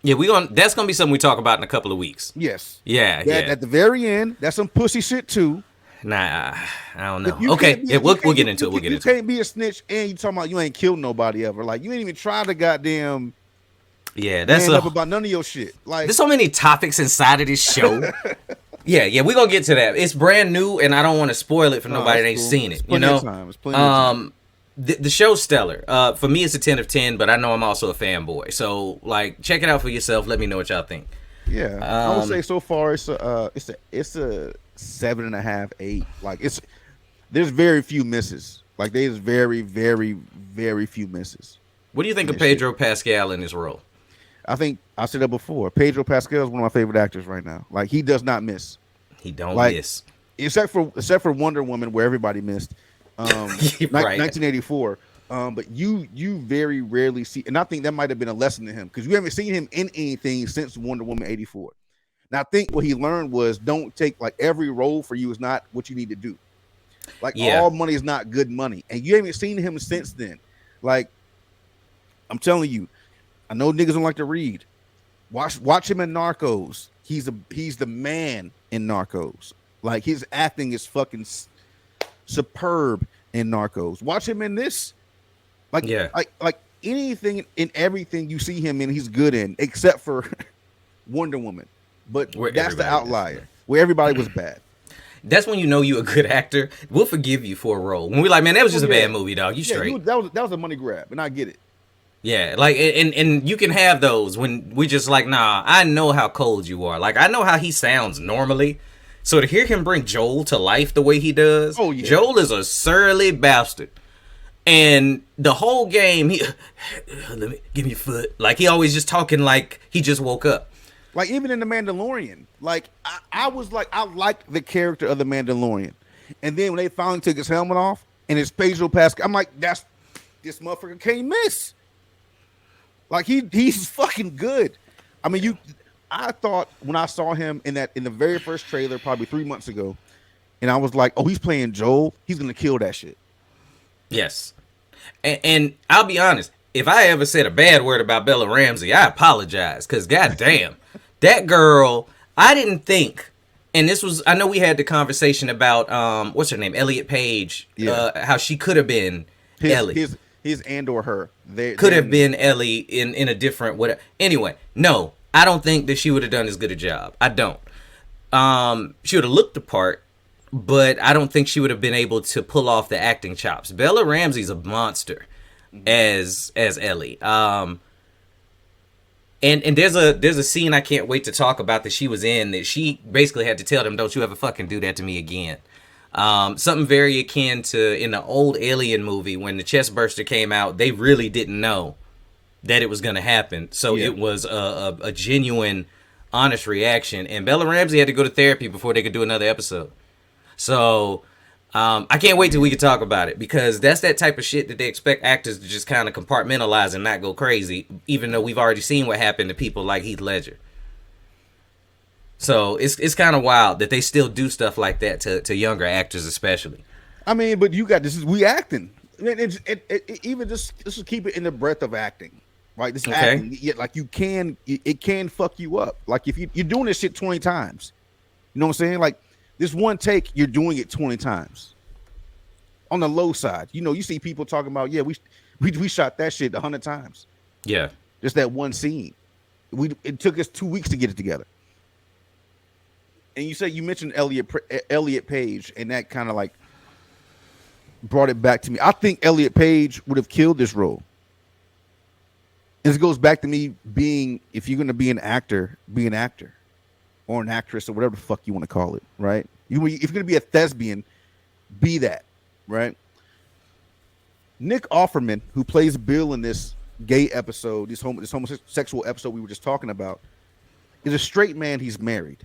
Yeah, that's gonna be something we talk about in a couple of weeks. Yes. Yeah. At the very end, that's some pussy shit too. Nah, I don't know. You Okay, can't be- yeah, we'll you get into it. We'll get into it. You can't be a snitch and you talking about you ain't killed nobody ever. Like you ain't even tried to goddamn Yeah, that's man up about none of your shit. Like there's so many topics inside of this show. yeah, we're gonna get to that. It's brand new, and I don't want to spoil it for nobody that ain't seen it. You know, the show's stellar. For me, it's a 10 of 10, but I know I'm also a fanboy. So, like, check it out for yourself. Let me know what y'all think. Yeah, I would say so far it's a 7.5, 8. Like there's very few misses. Like there's very, very, very few misses. What do you think of Pedro Pascal in his role? I think I said that before. Pedro Pascal is one of my favorite actors right now. Like he does not miss. He don't like, miss. Except for Wonder Woman, where everybody missed. Right. 1984. But you very rarely see, and I think that might have been a lesson to him because you haven't seen him in anything since Wonder Woman 84. Now I think what he learned was don't take like every role for you is not what you need to do. Like all money is not good money, and you haven't seen him since then. Like I'm telling you, I know niggas don't like to read. Watch him in Narcos. He's the man in Narcos. Like his acting is fucking superb in Narcos. Watch him in this. Like anything and everything you see him in, he's good in, except for Wonder Woman. But that's the outlier where everybody was bad. That's when you know you a good actor. We'll forgive you for a role. When we're like, man, that was just a bad movie, dog. You straight. That was a money grab, and I get it. Yeah, like and you can have those when we just like, nah, I know how cold you are. Like I know how he sounds normally. So to hear him bring Joel to life the way he does, Joel is a surly bastard. And the whole game, let me give me your foot. Like he always just talking like he just woke up. Like even in The Mandalorian, like I was like, I liked the character of The Mandalorian. And then when they finally took his helmet off and his Pedro Pascal, I'm like, this motherfucker can't miss. Like he's fucking good. I mean, I thought when I saw him in the very first trailer, probably 3 months ago, and I was like, oh, he's playing Joel. He's gonna kill that shit. Yes. And I'll be honest, if I ever said a bad word about Bella Ramsey, I apologize. Because goddamn, that girl, I didn't think, and I know we had the conversation about what's her name, Elliot Page, how she could have been Ellie. His and or her. Could have been Ellie in a different whatever. Anyway, no, I don't think that she would have done as good a job. I don't. She would have looked the part, but I don't think she would have been able to pull off the acting chops. Bella Ramsey's a monster as Ellie. And there's a scene I can't wait to talk about that she was in, that she basically had to tell them, don't you ever fucking do that to me again. Something very akin to in the old Alien movie when the chest burster came out, they really didn't know that it was going to happen. So it was a genuine, honest reaction. And Bella Ramsey had to go to therapy before they could do another episode. So I can't wait till we can talk about it, because that's that type of shit that they expect actors to just kind of compartmentalize and not go crazy, even though we've already seen what happened to people like Heath Ledger. So it's kind of wild that they still do stuff like that to younger actors, especially. I mean, but you got this is we acting. Even just keep it in the breadth of acting, right? This acting, like it can fuck you up. Like if you're doing this shit 20 times, you know what I'm saying? Like this one take, you're doing it 20 times. On the low side, you see people talking about, we shot that shit 100 times. Yeah, just that one scene. It took us 2 weeks to get it together. And you mentioned Elliot Page, and that kind of like brought it back to me. I think Elliot Page would have killed this role. And this goes back to me being, if you're going to be an actor, be an actor or an actress or whatever the fuck you want to call it, right? If you're going to be a thespian, be that, right? Nick Offerman, who plays Bill in this gay episode, this homosexual episode we were just talking about, is a straight man. He's married.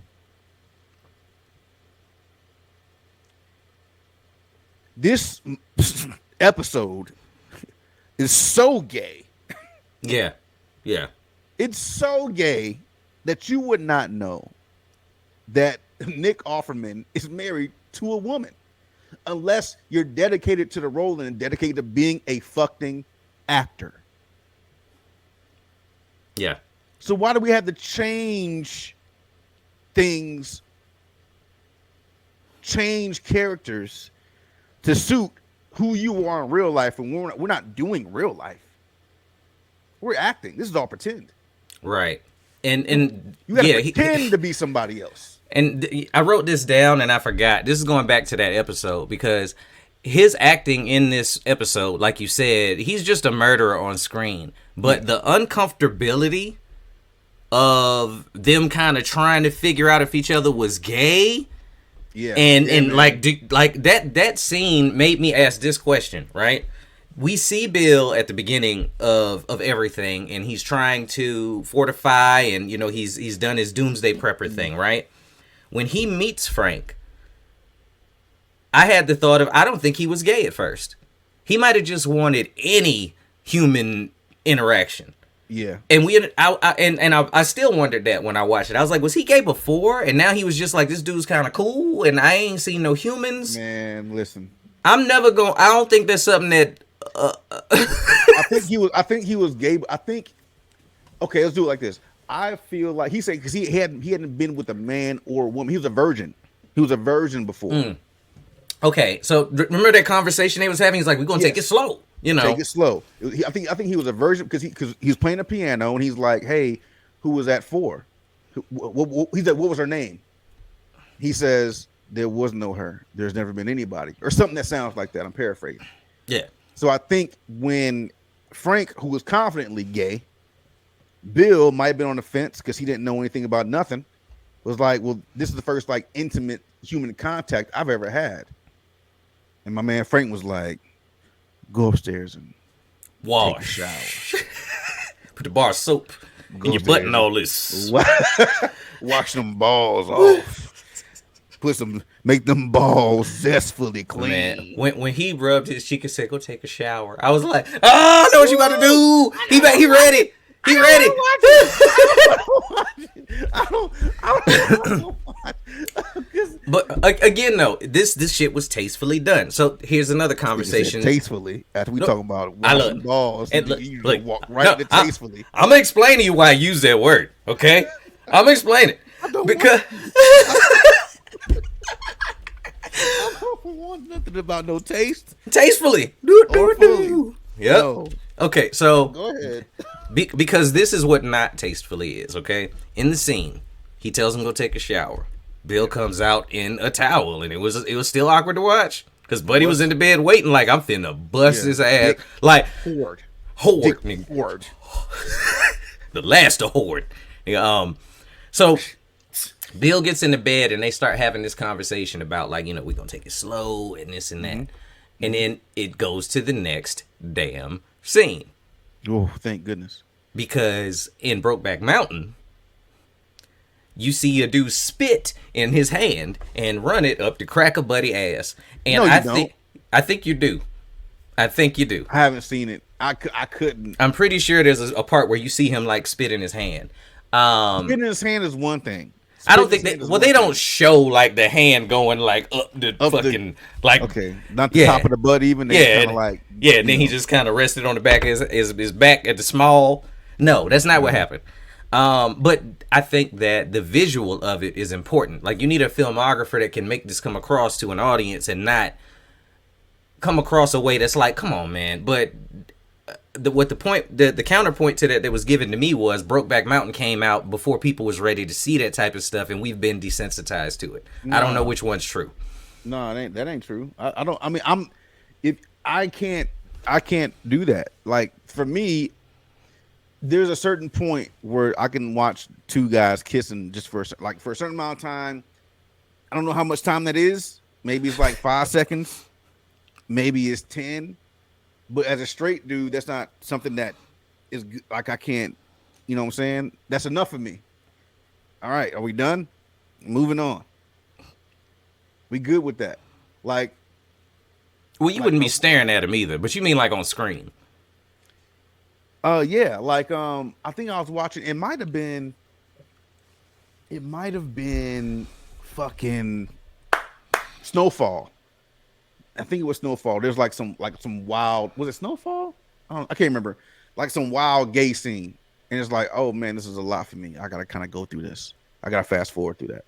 This episode is so gay. Yeah. It's so gay that you would not know that Nick Offerman is married to a woman unless you're dedicated to the role and dedicated to being a fucking actor. Yeah. So why do we have to change things, change characters to suit who you are in real life, and we're not doing real life. We're acting. This is all pretend. Right. And you gotta pretend to be somebody else. And I wrote this down and I forgot. This is going back to that episode, because his acting in this episode, like you said, he's just a murderer on screen. But the uncomfortability of them kind of trying to figure out if each other was gay. Yeah, and like that scene made me ask this question, right? We see Bill at the beginning of everything, and he's trying to fortify, and he's done his doomsday prepper thing, right? When he meets Frank, I had the thought of, I don't think he was gay at first. He might have just wanted any human interaction. Yeah, and I still wondered that when I watched it. I was like, was he gay before? And now he was just like, this dude's kind of cool, and I ain't seen no humans. Man, listen, I don't think that's something that. I think he was gay. Okay, let's do it like this. I feel like he said, because he hadn't been with a man or a woman. He was a virgin. He was a virgin before. Okay, so remember that conversation they was having? He's like, we're gonna take it slow. Take it slow. I think he was a virgin because he was playing the piano, and he's like, "Hey, who was that for?" He said, "What was her name?" He says, "There was no her. There's never been anybody," or something that sounds like that. I'm paraphrasing. Yeah. So I think when Frank, who was confidently gay, Bill might have been on the fence because he didn't know anything about nothing. Was like, "Well, this is the first like intimate human contact I've ever had," and my man Frank was like, "Go upstairs and wash, take a shower. Put the bar of soap in your butt and all this. Wash them balls off. Put some make them balls zestfully clean. Man, when he rubbed his cheek and said, "Go take a shower," I was like, "Oh, I know what you about to do. He ready. He ready." But again, though, this shit was tastefully done. So here's another conversation. Tastefully, after we talking about I love balls, and you look, walk right into tastefully. I'm gonna explain to you why I use that word. Okay, I'm gonna explain it because. I don't want nothing about no taste. Tastefully. Or fully. Yep. No. Okay, so Go ahead. because this is what not tastefully is, okay? In the scene, he tells him to go take a shower. Bill comes out in a towel, and it was still awkward to watch because Buddy was in the bed waiting like I'm finna bust his ass. Like Horde. nigga. Horde. The last of Horde. So Bill gets in the bed and they start having this conversation about like, we're gonna take it slow and this and that. Mm-hmm. And then it goes to the next damn scene. Oh, thank goodness. Because in Brokeback Mountain, you see a dude spit in his hand and run it up to crack a buddy ass. And no, I think you do. I think you do. I haven't seen it. I couldn't. I'm pretty sure there's a part where you see him like spit in his hand. Spit in his hand is one thing. I don't think they don't show like the hand going like up like okay, not the top of the butt even. Kind of like and then he just kind of rested on the back of his back at the small. No, that's not what happened. But I think that the visual of it is important. Like you need a filmographer that can make this come across to an audience and not come across a way that's like, come on, man. But the counterpoint to that was given to me was Brokeback Mountain came out before people was ready to see that type of stuff, and we've been desensitized to it. No. I don't know which one's true. No, that ain't true. I can't do that. Like for me, there's a certain point where I can watch two guys kissing just for a certain amount of time. I don't know how much time that is. Maybe it's like 5 seconds. Maybe it's 10. But as a straight dude, that's not something that is like I can't, you know what I'm saying? That's enough for me. All right, are we done? Moving on. We good with that. Like, well, you wouldn't be staring at him either, but you mean like on screen? Yeah, like I think I was watching. It might have been fucking Snowfall. I think it was Snowfall. There's like some wild. Was it Snowfall? I can't remember. Like some wild gay scene, and it's like, oh man, this is a lot for me. I gotta kind of go through this. I gotta fast forward through that.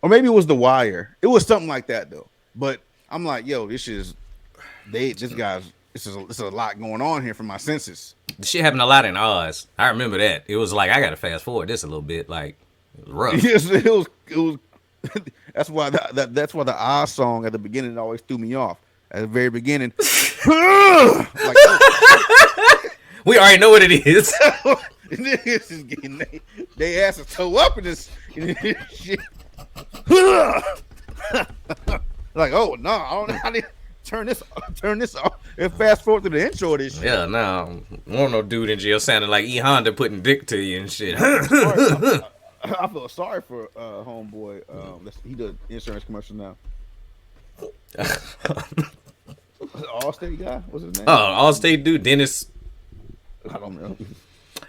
Or maybe it was The Wire. It was something like that though. But I'm like, yo, this is a lot going on here for my senses. The shit happened a lot in Oz. I remember that. It was like I gotta fast forward this a little bit. Like it was rough. Yes, it was. That's why the Oz song at the beginning always threw me off. At the very beginning, like, we already know what it is. Niggas is getting they ass to toe up in this shit. Like, oh no, I don't know how to turn this off and fast forward to the intro of this shit. Yeah, no, want no dude in jail sounding like E Honda putting dick to you and shit. I feel sorry for homeboy. He does insurance commercial now. Allstate guy, what's his name? Oh, Allstate dude, Dennis. I don't know.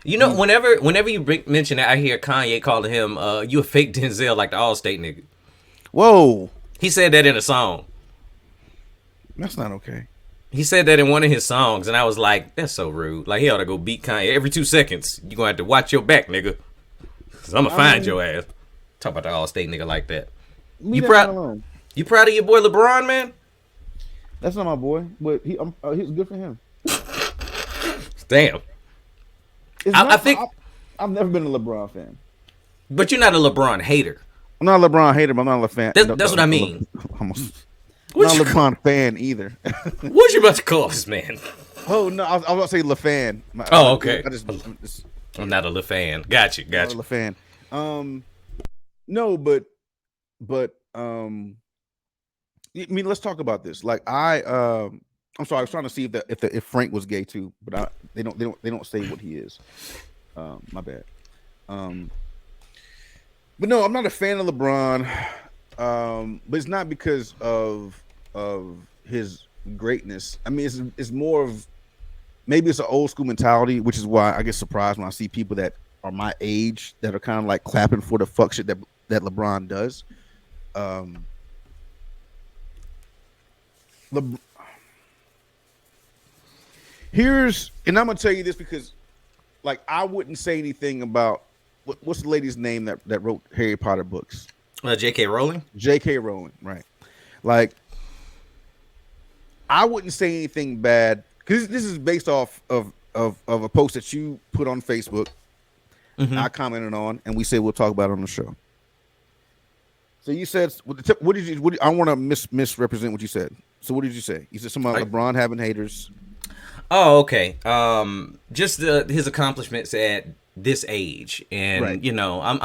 You know, whenever you mention that, I hear Kanye calling him, "You a fake Denzel, like the Allstate nigga." Whoa, he said that in a song. That's not okay. He said that in one of his songs, and I was like, "That's so rude." Like he ought to go beat Kanye every 2 seconds. You gonna have to watch your back, nigga. I'm gonna find your ass. Talk about the Allstate nigga like that. You proud? You proud of your boy LeBron, man? That's not my boy, but he's good for him. Damn. I think I've never been a LeBron fan. But you're not a LeBron hater. I'm not a LeBron hater, but I'm not a fan. That's what I mean. I'm not a LeBron fan either. What you about to call this man? Oh no, I was about to say LeFan. Oh, okay. I'm not a LeFan. Got you. Not a LeFan. No, but I mean, let's talk about this. Like I'm sorry, I was trying to see if Frank was gay too, but they don't say what he is. My bad. But no, I'm not a fan of LeBron. But it's not because of his greatness. I mean, it's more of maybe it's an old school mentality, which is why I get surprised when I see people that are my age that are kind of like clapping for the fuck shit that LeBron does. And I'm gonna tell you this because, like, I wouldn't say anything about what's the lady's name that wrote Harry Potter books. J.K. Rowling. J.K. Rowling, right? Like, I wouldn't say anything bad because this is based off of a post that you put on Facebook. Mm-hmm. I commented on, and we said we'll talk about it on the show. So you said, what did you? I want to misrepresent what you said. So what did you say? You said something about LeBron having haters. Oh, okay. Just his accomplishments at this age, and Right. you know, I'm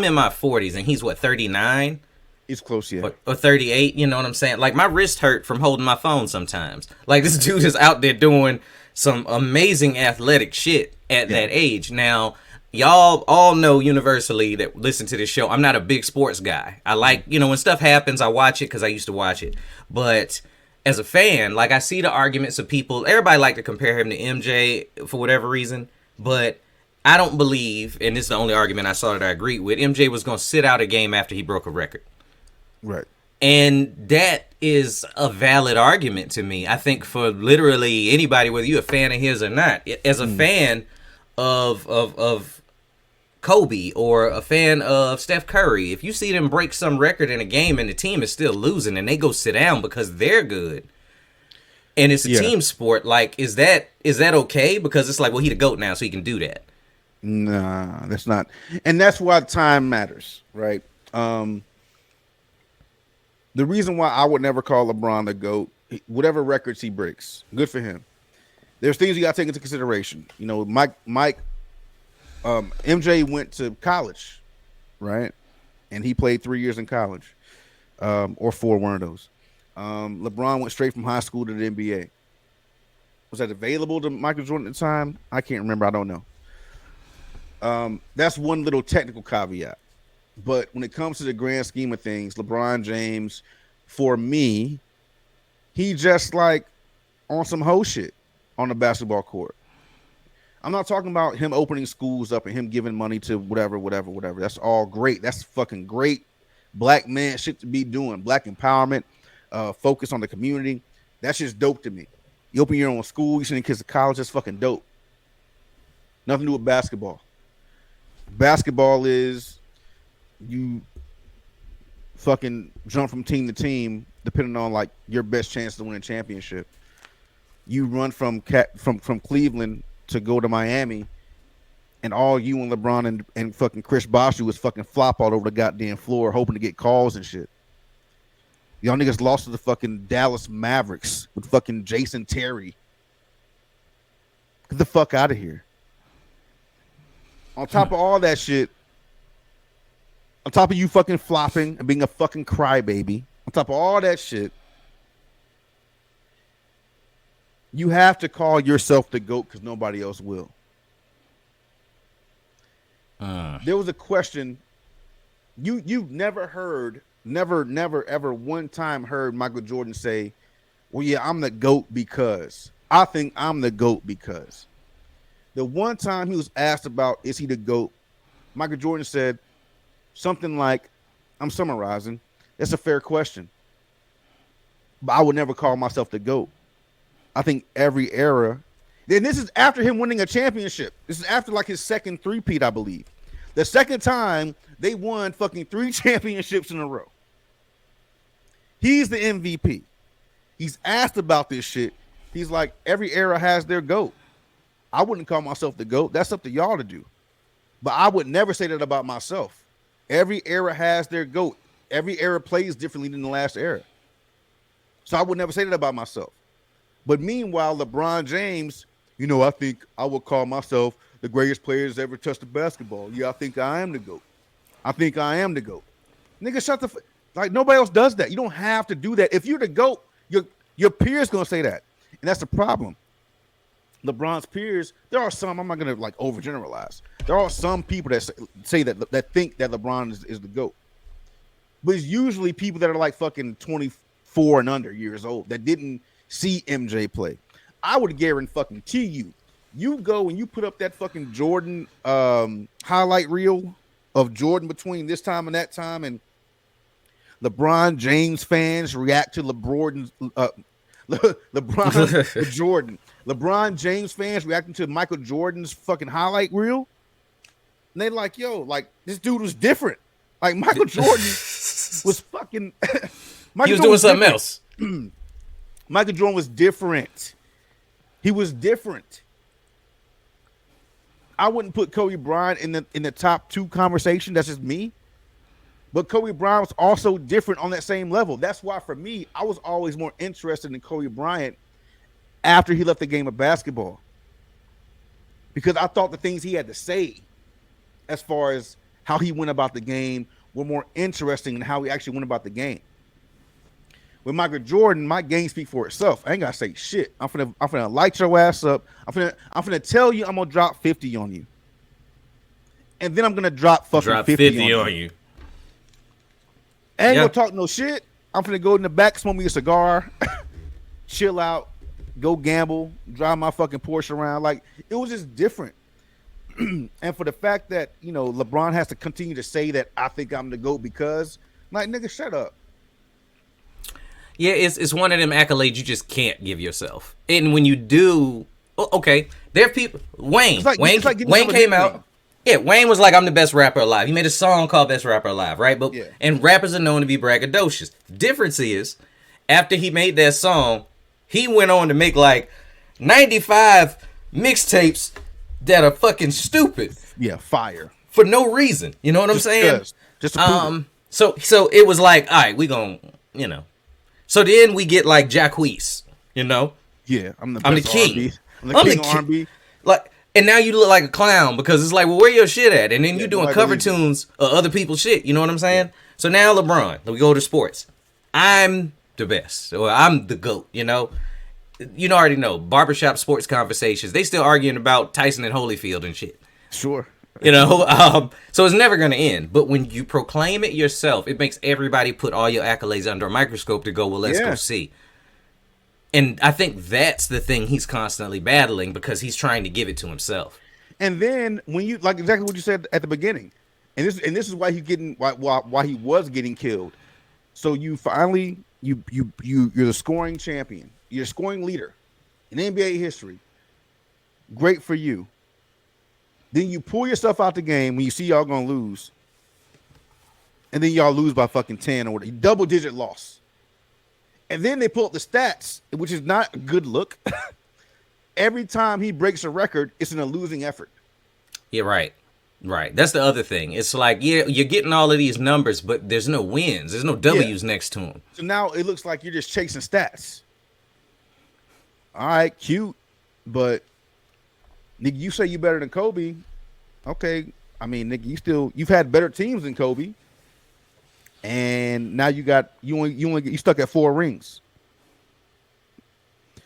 in my 40s, and he's what 39. He's close, yeah. Or 38, you know what I'm saying? Like, my wrist hurt from holding my phone sometimes. Like, this dude is out there doing some amazing athletic shit at that age. Now, y'all all know universally that listen to this show, I'm not a big sports guy. I like, you know, when stuff happens, I watch it because I used to watch it. But as a fan, like, I see the arguments of people. Everybody like to compare him to MJ for whatever reason. But I don't believe, and this is the only argument I saw that I agreed with, MJ was going to sit out a game after he broke a record. Right. And that is a valid argument to me. I think for literally anybody, whether you're a fan of his or not, as a fan of Kobe or a fan of Steph Curry, if you see them break some record in a game and the team is still losing and they go sit down because they're good, and it's a team sport, like, is that okay? Because it's like, well, he the GOAT now, so he can do that. Nah, that's not. And that's why time matters, right? The reason why I would never call LeBron the GOAT, whatever records he breaks, good for him. There's things you got to take into consideration. You know, MJ went to college, right? And he played 3 years in college, or 4, one of those. LeBron went straight from high school to the NBA. Was that available to Michael Jordan at the time? I can't remember. I don't know. That's one little technical caveat. But when it comes to the grand scheme of things, LeBron James, for me, he just like on some hoe shit on the basketball court. I'm not talking about him opening schools up and him giving money to whatever. That's all great. That's fucking great black man shit to be doing. Black empowerment, focus on the community. That's just dope to me. You open your own school, you sending kids to college, that's fucking dope. Nothing to do with basketball. Basketball is you fucking jump from team to team depending on like your best chance to win a championship. You run from Cleveland to go to Miami, and all you and LeBron and fucking Chris Bosh was fucking flop all over the goddamn floor hoping to get calls and shit. Y'all niggas lost to the fucking Dallas Mavericks with fucking Jason Terry. Get the fuck out of here. On top of all that shit, on top of you fucking flopping and being a fucking crybaby, on top of all that shit, you have to call yourself the GOAT because nobody else will. There was a question. You've never heard, never, ever one time heard Michael Jordan say, well, yeah, I'm the GOAT because. I think I'm the GOAT because. The one time he was asked about, is he the GOAT? Michael Jordan said something like, I'm summarizing, that's a fair question. But I would never call myself the GOAT. I think every era. Then this is after him winning a championship. This is after like his second three-peat, I believe. The second time they won fucking 3 championships in a row. He's the MVP. He's asked about this shit. He's like, every era has their GOAT. I wouldn't call myself the GOAT. That's up to y'all to do. But I would never say that about myself. Every era has their GOAT. Every era plays differently than the last era. So I would never say that about myself. But meanwhile, LeBron James, you know, I think I would call myself the greatest player that's ever touched the basketball. Yeah, I think I am the GOAT. I think I am the GOAT. Nigga, shut the like nobody else does that. You don't have to do that. If you're the GOAT, your peers gonna say that. And that's the problem. LeBron's peers, there are some, I'm not gonna like overgeneralize. There are some people that say that think that LeBron is the GOAT. but it's usually people that are like fucking 24 and under years old that didn't see MJ play. I would guarantee you go and you put up that fucking Jordan highlight reel of Jordan between this time and that time, and LeBron James fans react to LeBron James fans reacting to Michael Jordan's fucking highlight reel. And they like, yo, like this dude was different. Like Michael Jordan was fucking. He was doing something else. Michael Jordan was different. He was different. I wouldn't put Kobe Bryant in the top 2 conversation. That's just me. But Kobe Bryant was also different on that same level. That's why, for me, I was always more interested in Kobe Bryant after he left the game of basketball, because I thought the things he had to say as far as how he went about the game were more interesting than how he actually went about the game. With Michael Jordan, my game speak for itself. I ain't gotta say shit. I'm finna light your ass up. I'm finna tell you I'm gonna drop 50 on you, and then I'm gonna drop 50 on you. I ain't gonna talk no shit. I'm finna go in the back, smoke me a cigar, chill out, go gamble, drive my fucking Porsche around. Like, it was just different. And for the fact that, you know, LeBron has to continue to say that I think I'm the GOAT because, like, nigga, shut up. Yeah, it's one of them accolades you just can't give yourself. And when you do, okay, there are people. Wayne came out. Yeah, Wayne was like, I'm the best rapper alive. He made a song called Best Rapper Alive, right? But and rappers are known to be braggadocious. Difference is, after he made that song, he went on to make like 95 mixtapes that are fucking stupid. Yeah, fire. For no reason. You know what I'm saying? Just to prove it. So it was like, all right, we gon', you know. So then we get like Jacquees, you know? Yeah, I'm the king. R&B. I'm the king of R&B. Like, and now you look like a clown because it's like, well, where your shit at? And then you're doing cover tunes of other people's shit. You know what I'm saying? Yeah. So now LeBron, we go to sports. I'm the best. Or I'm the GOAT, you know? You already know. Barbershop sports conversations. They still arguing about Tyson and Holyfield and shit. Sure. You know? So it's never going to end. But when you proclaim it yourself, it makes everybody put all your accolades under a microscope to go, well, let's go see. And I think that's the thing he's constantly battling because he's trying to give it to himself. And then when you like exactly what you said at the beginning, and this is why he's getting why he was getting killed. So you finally you're the scoring champion, you're a scoring leader in NBA history. Great for you. Then you pull yourself out the game when you see y'all gonna lose, and then y'all lose by fucking 10 or double-digit loss. And then they pull up the stats, which is not a good look. Every time he breaks a record, it's in a losing effort. Yeah, right. Right. That's the other thing. It's like, yeah, you're getting all of these numbers, but there's no wins. There's no W's next to them. So now it looks like you're just chasing stats. All right, cute. But, nigga, you say you better than Kobe. Okay. I mean, nigga, you've had better teams than Kobe. And now you stuck at 4 rings.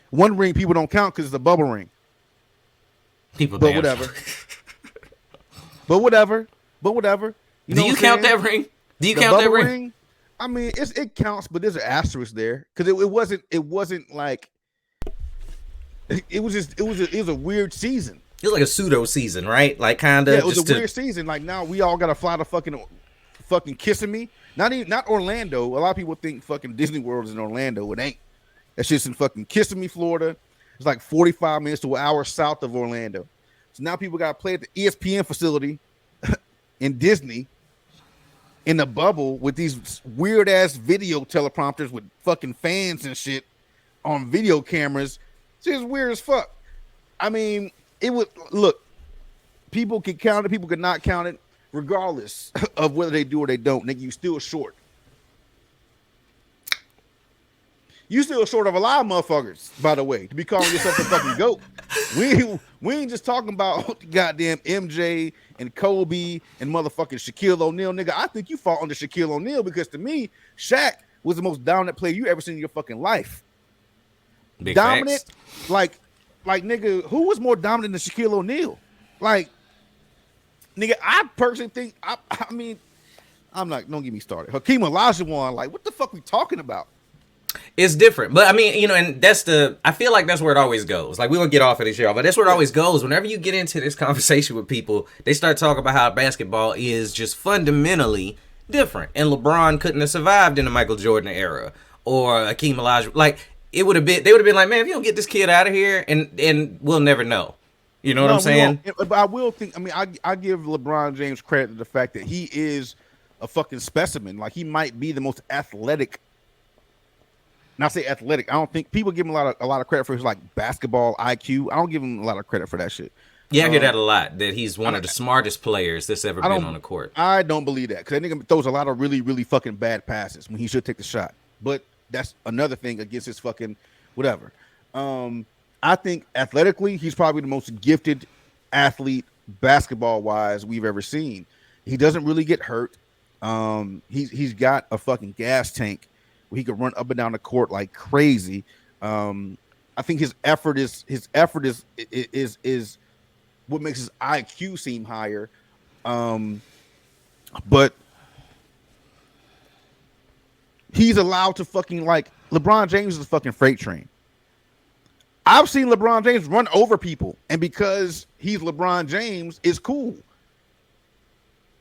1 ring people don't count because it's a bubble ring. Whatever. But whatever. Do you count that ring? Do you count that ring? I mean, it counts, but there's an asterisk there because it wasn't like it was a weird season. It was like a pseudo season, right? Like kind of. Yeah, it was a weird season. Like now we all got to fly to fucking Kissing Me. Not Orlando. A lot of people think fucking Disney World is in Orlando. It ain't. That shit's in fucking Kissimmee, Me, Florida. It's like 45 minutes to an hour south of Orlando. So now people got to play at the ESPN facility in Disney in the bubble with these weird ass video teleprompters with fucking fans and shit on video cameras. It's just weird as fuck. I mean, it would look. People can count it. People could not count it. Regardless of whether they do or they don't, nigga, you still short. You still short of a lot of motherfuckers, by the way, to be calling yourself a fucking GOAT. We ain't just talking about goddamn MJ and Kobe and motherfucking Shaquille O'Neal, nigga. I think you fall under Shaquille O'Neal because to me, Shaq was the most dominant player you ever seen in your fucking life. Big dominant, facts. like nigga, who was more dominant than Shaquille O'Neal? Like, nigga, I personally think, I mean, I'm like, don't get me started. Hakeem Olajuwon, like, what the fuck we talking about? It's different. But I mean, you know, and I feel like that's where it always goes. Like, we won't get off of this, y'all, but that's where it always goes. Whenever you get into this conversation with people, they start talking about how basketball is just fundamentally different. And LeBron couldn't have survived in the Michael Jordan era or Hakeem Olajuwon. Like, they would have been like, man, if you don't get this kid out of here, and we'll never know. You know what I'm saying? But I will think, I mean, I give LeBron James credit to the fact that he is a fucking specimen. Like, he might be the most athletic. And I say athletic. I don't think people give him a lot of credit for his like basketball IQ. I don't give him a lot of credit for that shit. Yeah, I hear that a lot. That he's one of the smartest players that's ever been on the court. I don't believe that because that nigga throws a lot of really, really fucking bad passes when he should take the shot. But that's another thing against his fucking whatever. I think athletically, he's probably the most gifted athlete basketball wise we've ever seen. He doesn't really get hurt. He's got a fucking gas tank. He could run up and down the court like crazy. I think his effort is what makes his IQ seem higher. But he's allowed to fucking like LeBron James is a fucking freight train. I've seen LeBron James run over people, and because he's LeBron James, it's cool.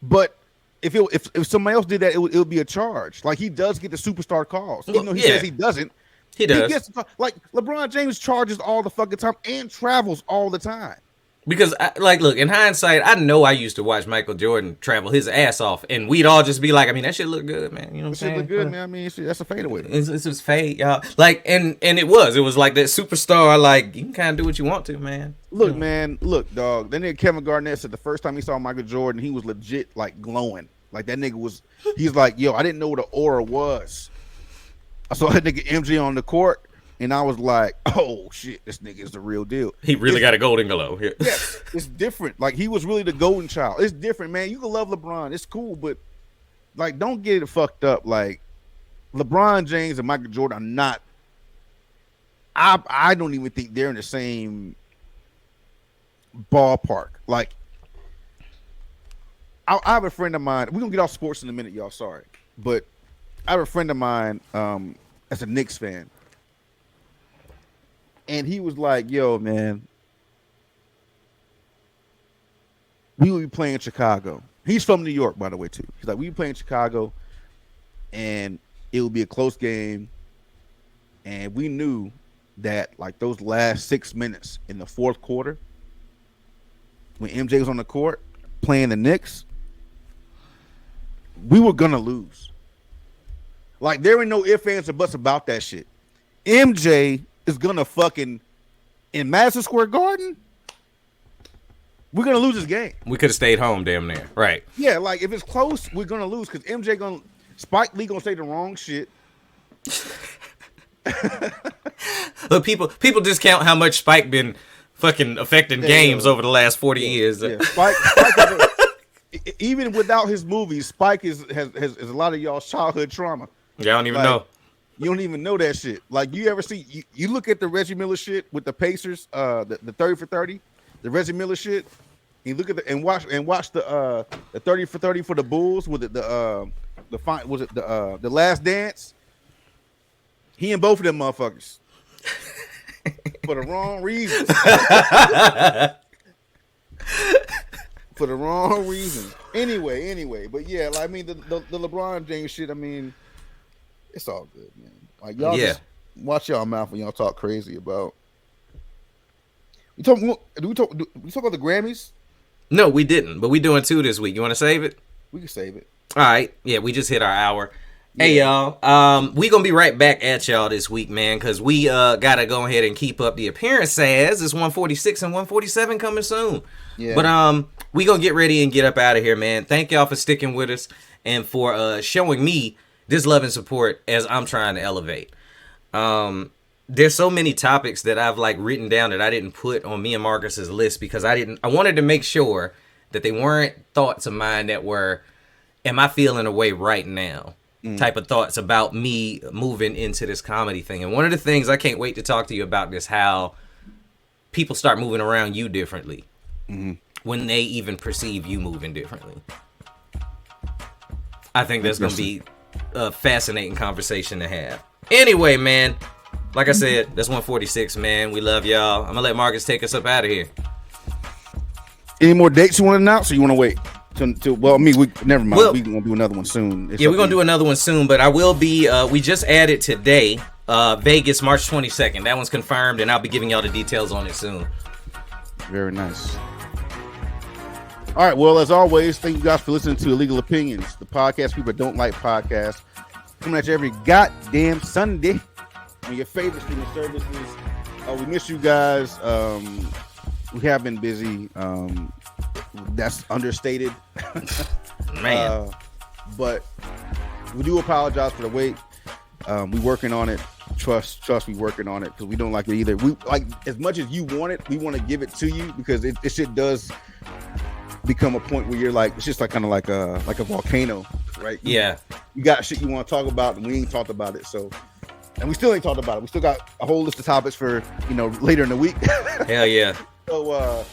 But if somebody else did that, it would be a charge. Like, he does get the superstar calls, even though he says he doesn't. He does. He gets, like, LeBron James charges all the fucking time and travels all the time. Because, look, in hindsight, I know I used to watch Michael Jordan travel his ass off, and we'd all just be like, I mean, that shit look good, man. You know what I'm saying? That shit look good, man. I mean, that's a fadeaway. It's just fade, y'all. Like, and it was like that superstar, like, you can kind of do what you want to, man. Look, man, dog. That nigga Kevin Garnett said the first time he saw Michael Jordan, he was legit, like, glowing. Like, that nigga was, he's like, yo, I didn't know what an aura was. I saw that nigga MJ on the court, and I was like, oh, shit, this nigga is the real deal. He really got a golden glow. Yeah. Yes, it's different. Like, he was really the golden child. It's different, man. You can love LeBron. It's cool, but, like, don't get it fucked up. Like, LeBron James and Michael Jordan are not, I don't even think they're in the same ballpark. Like, I have a friend of mine. We're going to get off sports in a minute, y'all. Sorry. But I have a friend of mine as a Knicks fan. And he was like, yo, man, we will be playing Chicago. He's from New York, by the way, too. He's like, we be playing Chicago, and it will be a close game. And we knew that, like, those last 6 minutes in the fourth quarter, when MJ was on the court playing the Knicks, we were going to lose. Like, there were no ifs, ands, or buts about that shit. MJ is gonna fucking in Madison Square Garden. We're gonna lose this game. We could have stayed home, damn near. Right? Yeah, like if it's close, we're gonna lose because Spike Lee gonna say the wrong shit. Look, people discount how much Spike been fucking affecting games over the last 40 years. Yeah. Spike even without his movies, Spike has a lot of y'all's childhood trauma. Yeah, I don't even know. You don't even know that shit. Like, you ever see you look at the Reggie Miller shit with the Pacers, the 30 for 30, the Reggie Miller shit. You look at and watch the 30 for 30 for the Bulls with the Last Dance. He and both of them motherfuckers for the wrong reasons. For the wrong reasons. Anyway, but yeah, like, I mean the LeBron James shit. I mean, it's all good, man. Like, y'all just watch y'all mouth when y'all talk crazy about. We talk about the Grammys? No, we didn't. But we doing 2 this week. You want to save it? We can save it. All right. Yeah, we just hit our hour. Yeah. Hey, y'all. We gonna be right back at y'all this week, man, because we gotta go ahead and keep up the appearance as it's 146 and 147 coming soon. Yeah. But we gonna get ready and get up out of here, man. Thank y'all for sticking with us and for showing me this love and support as I'm trying to elevate. There's so many topics that I've like written down that I didn't put on me and Marcus's list because I wanted to make sure that they weren't thoughts of mine that were, am I feeling a way right now? Type of thoughts about me moving into this comedy thing. And one of the things I can't wait to talk to you about is how people start moving around you differently when they even perceive you moving differently. I think that's gonna be a fascinating conversation to have. Anyway, man, like I said, that's 146, man. We love y'all. I'm gonna let Marcus take us up out of here. Any more dates you want to announce, or you want to wait? Well, I mean, we never mind. Well, We're gonna do another one soon. Yeah, we're gonna do another one soon, but I will be. We just added today, Vegas, March 22nd. That one's confirmed, and I'll be giving y'all the details on it soon. Very nice. All right. Well, as always, thank you guys for listening to Illegal Opinions, the podcast people don't like podcasts, coming at you every goddamn Sunday on your favorite streaming services. We miss you guys. We have been busy. That's understated. Man. But we do apologize for the wait. We working on it. Trust me, working on it, because we don't like it either. We like, as much as you want it, we want to give it to you, because it shit does become a point where you're like, it's just like kind of like a volcano, right? Yeah. You got shit you want to talk about, and we ain't talked about it. So, and we still ain't talked about it. We still got a whole list of topics for, later in the week. Hell yeah. So,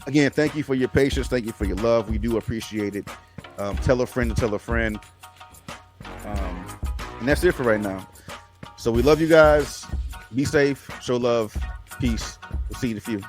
again, thank you for your patience. Thank you for your love. We do appreciate it. Tell a friend to tell a friend. And that's it for right now. So we love you guys. Be safe. Show love. Peace. We'll see you in a few.